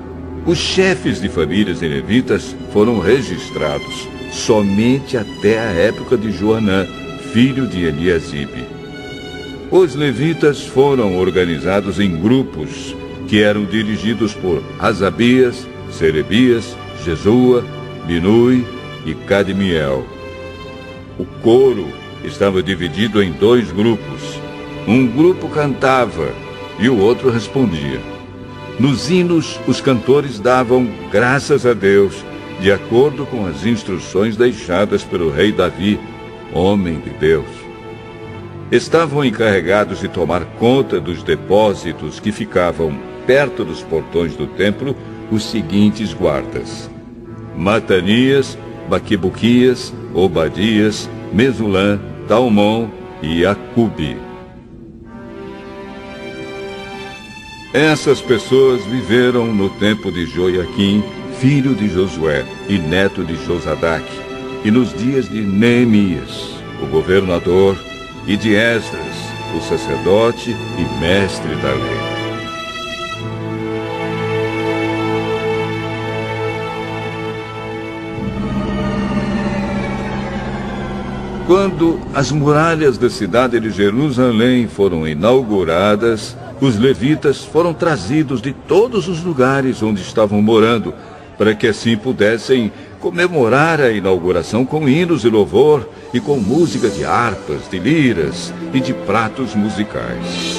os chefes de famílias de levitas foram registrados somente até a época de Joanã, filho de Eliasibe. Os levitas foram organizados em grupos que eram dirigidos por Hazabias, Serebias, Jesua, Binui e Cadmiel. O coro estava dividido em dois grupos. Um grupo cantava e o outro respondia. Nos hinos, os cantores davam graças a Deus, de acordo com as instruções deixadas pelo rei Davi, homem de Deus. Estavam encarregados de tomar conta dos depósitos que ficavam perto dos portões do templo os seguintes guardas: Matanias, Baquibuquias, Obadias, Mesulã, Talmon e Acube. Essas pessoas viveram no tempo de Joiaquim, filho de Josué e neto de Josadaque, e nos dias de Neemias, o governador, e de Esdras, o sacerdote e mestre da lei. Quando as muralhas da cidade de Jerusalém foram inauguradas, os levitas foram trazidos de todos os lugares onde estavam morando, para que assim pudessem comemorar a inauguração com hinos e louvor e com música de harpas, de liras e de pratos musicais.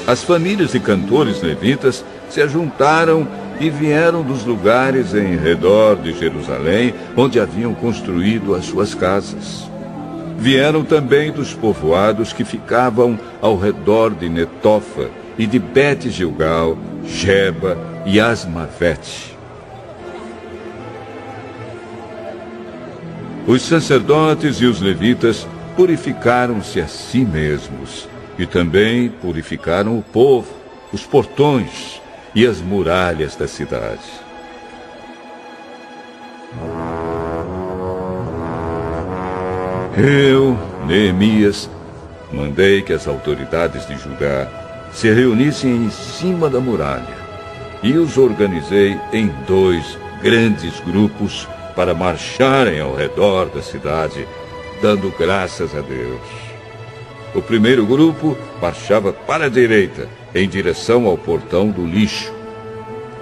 As famílias de cantores levitas se ajuntaram e vieram dos lugares em redor de Jerusalém, onde haviam construído as suas casas. Vieram também dos povoados que ficavam ao redor de Netofa e de Bet-Gilgal, Geba e Asmavete. Os sacerdotes e os levitas purificaram-se a si mesmos e também purificaram o povo, os portões e as muralhas da cidade. Eu, Neemias, mandei que as autoridades de Judá se reunissem em cima da muralha e os organizei em 2 grandes grupos para marcharem ao redor da cidade, dando graças a Deus. O primeiro grupo marchava para a direita, em direção ao portão do lixo.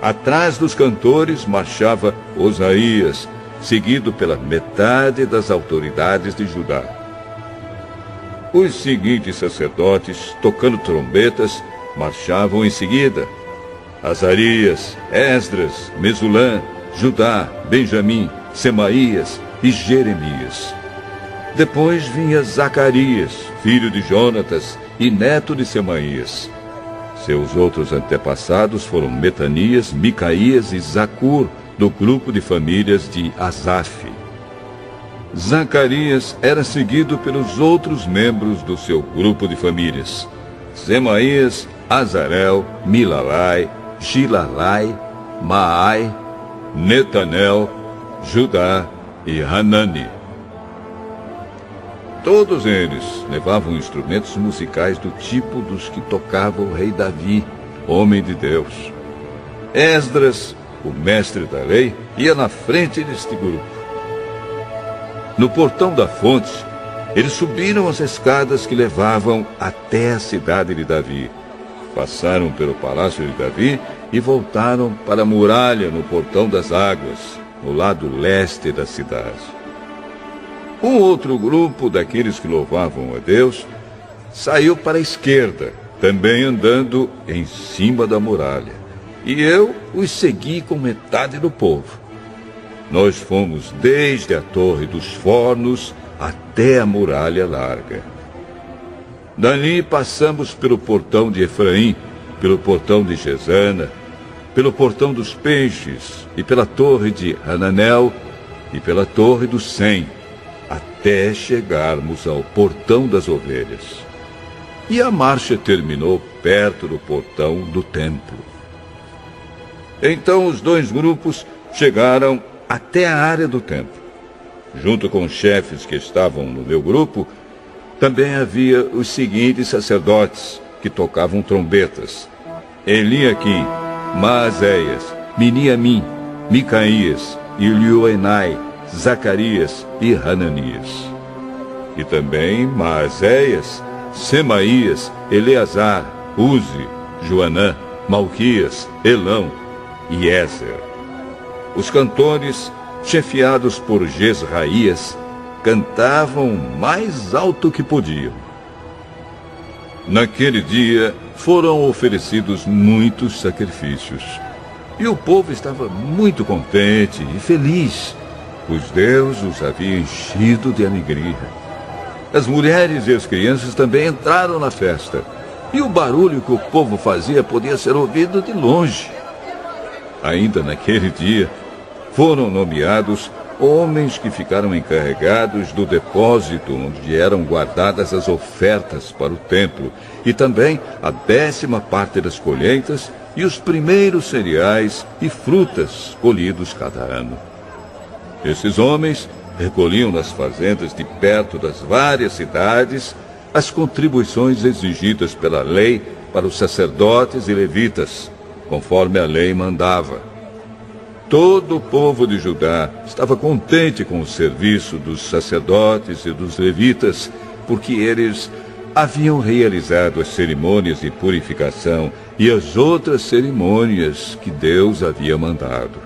Atrás dos cantores marchava Osaías, seguido pela metade das autoridades de Judá. Os seguintes sacerdotes, tocando trombetas, marchavam em seguida: Azarias, Esdras, Mesulã, Judá, Benjamim, Semaías e Jeremias. Depois vinha Zacarias, filho de Jonatas e neto de Semaías. Seus outros antepassados foram Metanias, Micaías e Zacur, do grupo de famílias de Asaf. Zacarias era seguido pelos outros membros do seu grupo de famílias: Semaías, Azarel, Milalai, Gilalai, Maai, Netanel, Judá e Hanani. Todos eles levavam instrumentos musicais do tipo dos que tocava o rei Davi, homem de Deus. Esdras, o mestre da lei, ia na frente deste grupo. No portão da fonte, eles subiram as escadas que levavam até a cidade de Davi. Passaram pelo palácio de Davi e voltaram para a muralha no portão das águas, no lado leste da cidade. Um outro grupo daqueles que louvavam a Deus saiu para a esquerda, também andando em cima da muralha. E eu os segui com metade do povo. Nós fomos desde a Torre dos Fornos até a muralha larga. Dali passamos pelo portão de Efraim, pelo portão de Gesana, pelo portão dos Peixes e pela torre de Hananel e pela torre do Sem, até chegarmos ao portão das ovelhas. E a marcha terminou perto do portão do templo. Então os 2 grupos chegaram até a área do templo. Junto com os chefes que estavam no meu grupo, também havia os seguintes sacerdotes que tocavam trombetas: Eliaquim, Maazéias, Miniamim, Micaías, Ilioenai, Zacarias e Hananias. E também Maazéias, Semaías, Eleazar, Uzi, Joanã, Malquias, Elão e Ézer. Os cantores, chefiados por Jezraías, cantavam mais alto que podiam. Naquele dia foram oferecidos muitos sacrifícios, e o povo estava muito contente e feliz, pois Deus os havia enchido de alegria. As mulheres e as crianças também entraram na festa, e o barulho que o povo fazia podia ser ouvido de longe. Ainda naquele dia, foram nomeados homens que ficaram encarregados do depósito onde eram guardadas as ofertas para o templo, e também a 10ª parte das colheitas e os primeiros cereais e frutas colhidos cada ano. Esses homens recolhiam nas fazendas de perto das várias cidades as contribuições exigidas pela lei para os sacerdotes e levitas, conforme a lei mandava. todo o povo de Judá estava contente com o serviço dos sacerdotes e dos levitas, porque eles haviam realizado as cerimônias de purificação e as outras cerimônias que Deus havia mandado.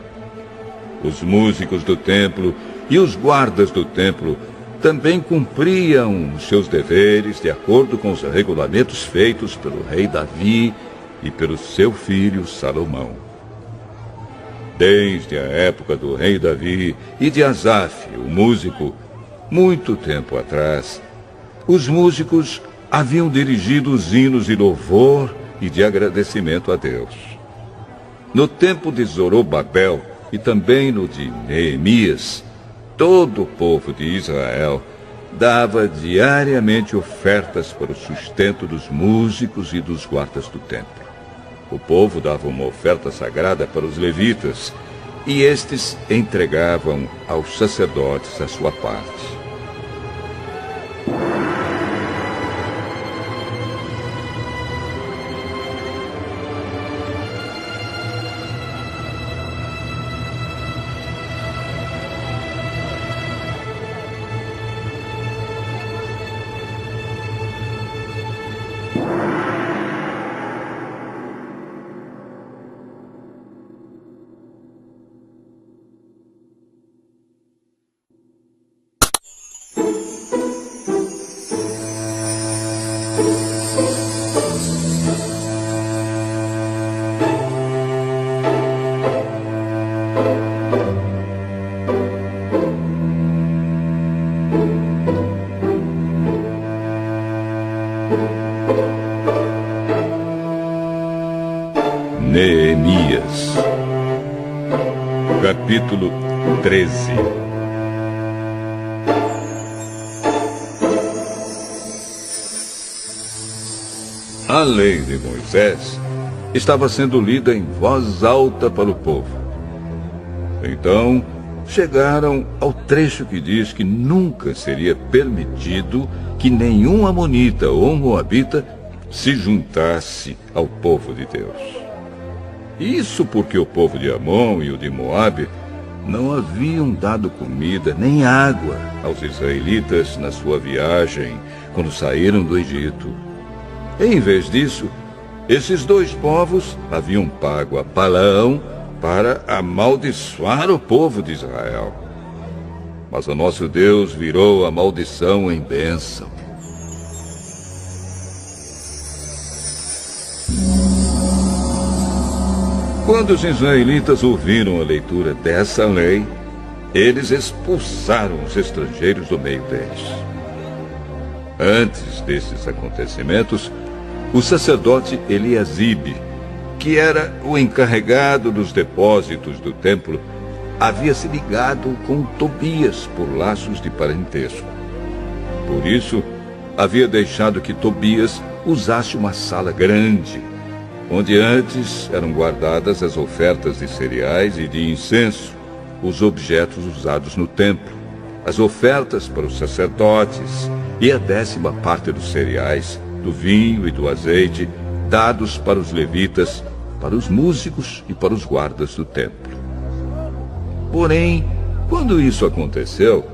Os músicos do templo e os guardas do templo também cumpriam os seus deveres de acordo com os regulamentos feitos pelo rei Davi e pelo seu filho Salomão. Desde a época do rei Davi e de Asaf, o músico, muito tempo atrás, os músicos haviam dirigido os hinos de louvor e de agradecimento a Deus. No tempo de Zorobabel e também no de Neemias, todo o povo de Israel dava diariamente ofertas para o sustento dos músicos e dos guardas do templo. O povo dava uma oferta sagrada para os levitas, e estes entregavam aos sacerdotes a sua parte. Neemias, capítulo 13. A lei de Moisés estava sendo lida em voz alta para o povo. Então, chegaram ao trecho que diz que nunca seria permitido que nenhum amonita ou moabita se juntasse ao povo de Deus. Isso porque o povo de Amon e o de Moabe não haviam dado comida nem água aos israelitas na sua viagem quando saíram do Egito. Em vez disso, esses dois povos haviam pago a Balaão para amaldiçoar o povo de Israel. Mas o nosso Deus virou a maldição em bênção. Quando os israelitas ouviram a leitura dessa lei, eles expulsaram os estrangeiros do meio deles. Antes desses acontecimentos, o sacerdote Eliasibe, que era o encarregado dos depósitos do templo, havia se ligado com Tobias por laços de parentesco. Por isso, havia deixado que Tobias usasse uma sala grande, onde antes eram guardadas as ofertas de cereais e de incenso, os objetos usados no templo, as ofertas para os sacerdotes e a 10ª dos cereais, do vinho e do azeite, dados para os levitas, para os músicos e para os guardas do templo. Porém, quando isso aconteceu,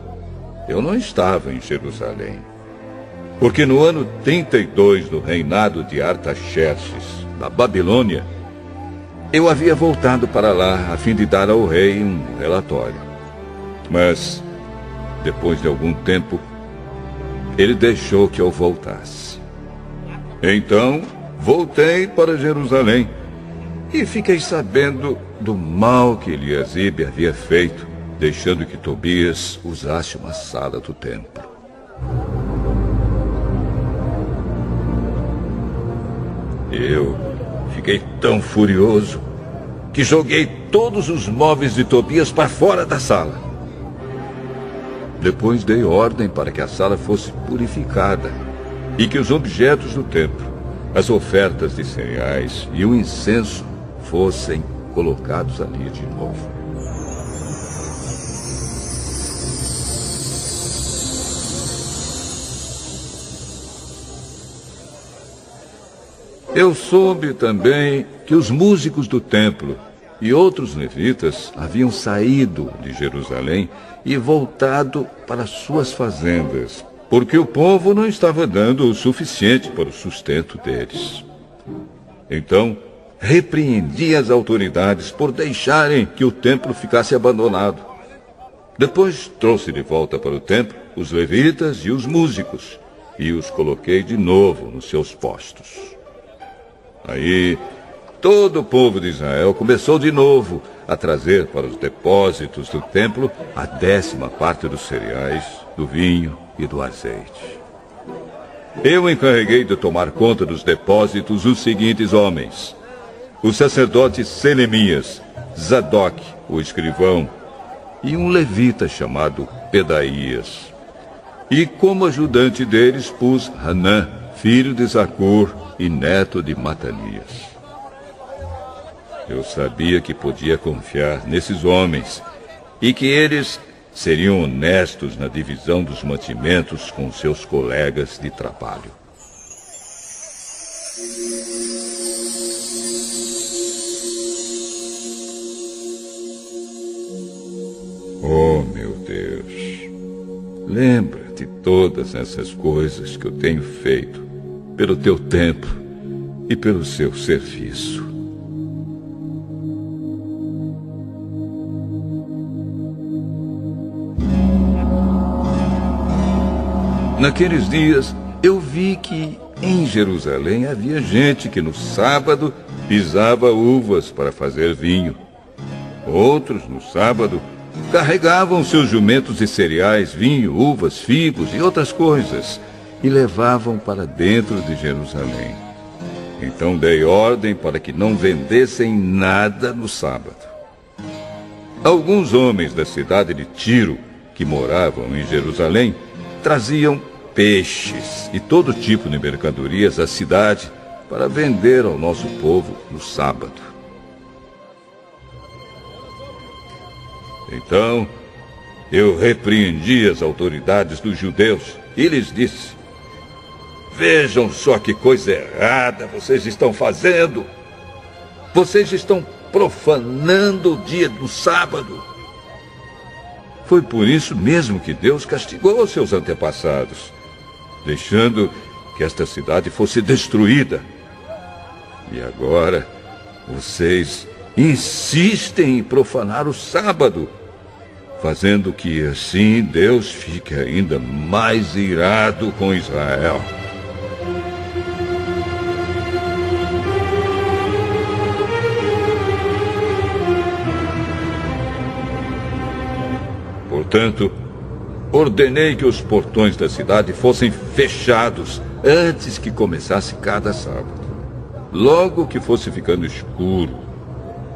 eu não estava em Jerusalém, porque no ano 32 do reinado de Artaxerxes, da Babilônia, eu havia voltado para lá a fim de dar ao rei um relatório. Mas, depois de algum tempo, ele deixou que eu voltasse. Então, voltei para Jerusalém e fiquei sabendo do mal que Eliasibe havia feito, deixando que Tobias usasse uma sala do templo. Eu fiquei tão furioso que joguei todos os móveis de Tobias para fora da sala. Depois dei ordem para que a sala fosse purificada e que os objetos do templo, as ofertas de cereais e o incenso fossem colocados ali de novo. Eu soube também que os músicos do templo e outros levitas haviam saído de Jerusalém e voltado para suas fazendas, porque o povo não estava dando o suficiente para o sustento deles. Então, repreendi as autoridades por deixarem que o templo ficasse abandonado. Depois trouxe de volta para o templo os levitas e os músicos, e os coloquei de novo nos seus postos. Aí, todo o povo de Israel começou de novo a trazer para os depósitos do templo a 10ª parte dos cereais, do vinho e do azeite. Eu encarreguei de tomar conta dos depósitos os seguintes homens: o sacerdote Selemias, Zadok, o escrivão, e um levita chamado Pedaías. E como ajudante deles pus Hanã, filho de Zacur e neto de Matanias. Eu sabia que podia confiar nesses homens e que eles seriam honestos na divisão dos mantimentos com seus colegas de trabalho. Oh, meu Deus, lembra de todas essas coisas que eu tenho feito pelo teu templo e pelo seu serviço. Naqueles dias, eu vi que em Jerusalém havia gente que no sábado pisava uvas para fazer vinho. Outros, no sábado, carregavam seus jumentos de cereais, vinho, uvas, figos e outras coisas e levavam para dentro de Jerusalém. Então dei ordem para que não vendessem nada no sábado. Alguns homens da cidade de Tiro, que moravam em Jerusalém, traziam peixes e todo tipo de mercadorias à cidade para vender ao nosso povo no sábado. Então, eu repreendi as autoridades dos judeus e lhes disse: vejam só que coisa errada vocês estão fazendo. Vocês estão profanando o dia do sábado. Foi por isso mesmo que Deus castigou seus antepassados, deixando que esta cidade fosse destruída. E agora, vocês insistem em profanar o sábado, fazendo que assim Deus fique ainda mais irado com Israel. Portanto, ordenei que os portões da cidade fossem fechados antes que começasse cada sábado, logo que fosse ficando escuro,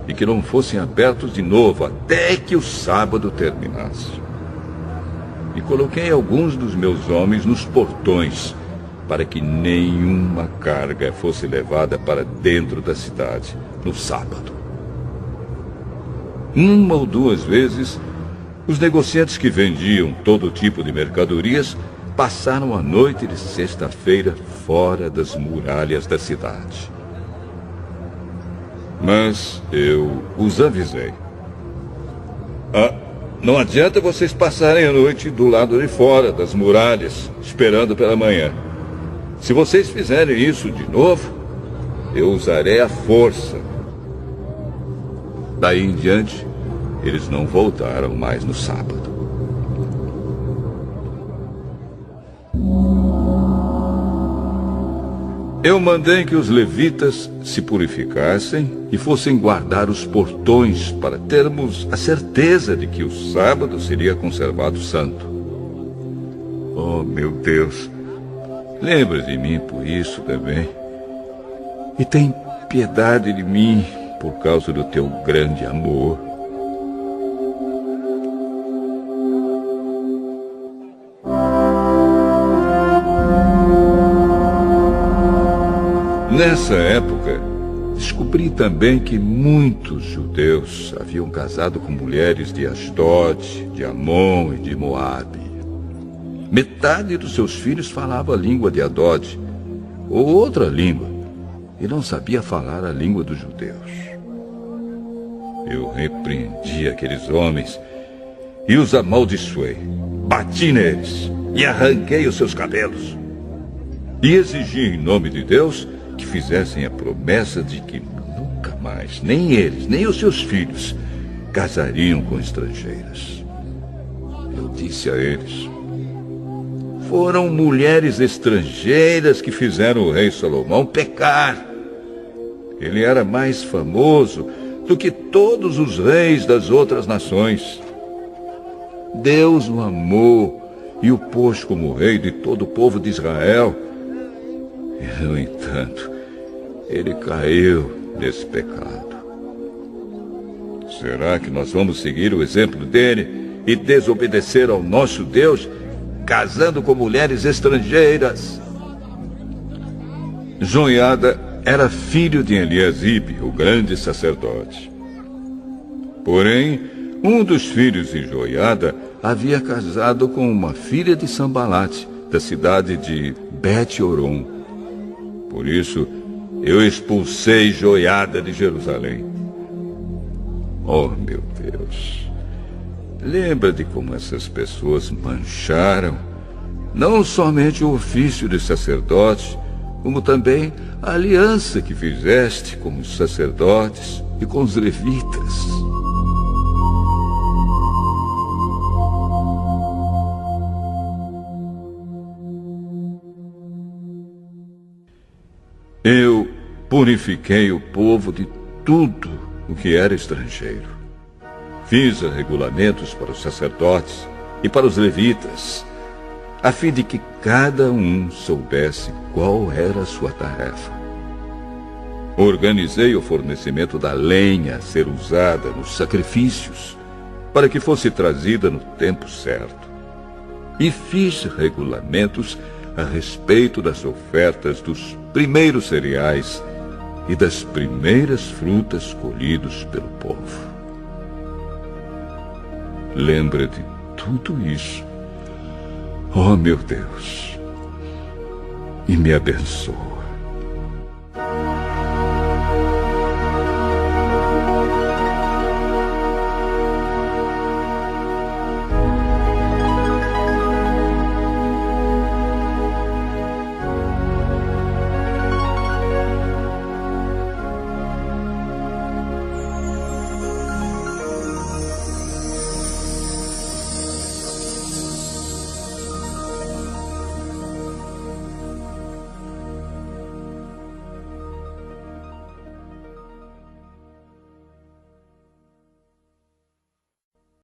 e que não fossem abertos de novo até que o sábado terminasse. E coloquei alguns dos meus homens nos portões, para que nenhuma carga fosse levada para dentro da cidade no sábado. 1 ou 2 vezes, os negociantes que vendiam todo tipo de mercadorias passaram a noite de sexta-feira fora das muralhas da cidade. Mas eu os avisei: não adianta vocês passarem a noite do lado de fora das muralhas, esperando pela manhã. Se vocês fizerem isso de novo, eu usarei a força. Daí em diante, eles não voltaram mais no sábado. Eu mandei que os levitas se purificassem e fossem guardar os portões para termos a certeza de que o sábado seria conservado santo. Oh, meu Deus, lembra de mim por isso também. E tem piedade de mim por causa do teu grande amor. Nessa época, descobri também que muitos judeus haviam casado com mulheres de Asdod, de Amon e de Moabe. Metade dos seus filhos falava a língua de Adod, ou outra língua, e não sabia falar a língua dos judeus. eu repreendi aqueles homens e os amaldiçoei. Bati neles e arranquei os seus cabelos. E exigi em nome de Deus que fizessem a promessa de que nunca mais, nem eles, nem os seus filhos, casariam com estrangeiras. Eu disse a eles: foram mulheres estrangeiras que fizeram o rei Salomão pecar. Ele era mais famoso do que todos os reis das outras nações. Deus o amou e o pôs como rei de todo o povo de Israel. E, no entanto, ele caiu nesse pecado. Será que nós vamos seguir o exemplo dele e desobedecer ao nosso Deus, casando com mulheres estrangeiras? Joiada era filho de Eliasibe, o grande sacerdote. Porém, um dos filhos de Joiada havia casado com uma filha de Sambalate, da cidade de Bet-Horon. Por isso, eu expulsei Joiada de Jerusalém. Oh, meu Deus! Lembra de como essas pessoas mancharam não somente o ofício de sacerdote, como também a aliança que fizeste com os sacerdotes e com os levitas. Eu purifiquei o povo de tudo o que era estrangeiro. Fiz regulamentos para os sacerdotes e para os levitas, a fim de que cada um soubesse qual era a sua tarefa. Organizei o fornecimento da lenha a ser usada nos sacrifícios, para que fosse trazida no tempo certo. E fiz regulamentos a respeito das ofertas dos primeiros cereais e das primeiras frutas colhidos pelo povo. Lembra de tudo isso, oh meu Deus, e me abençoa.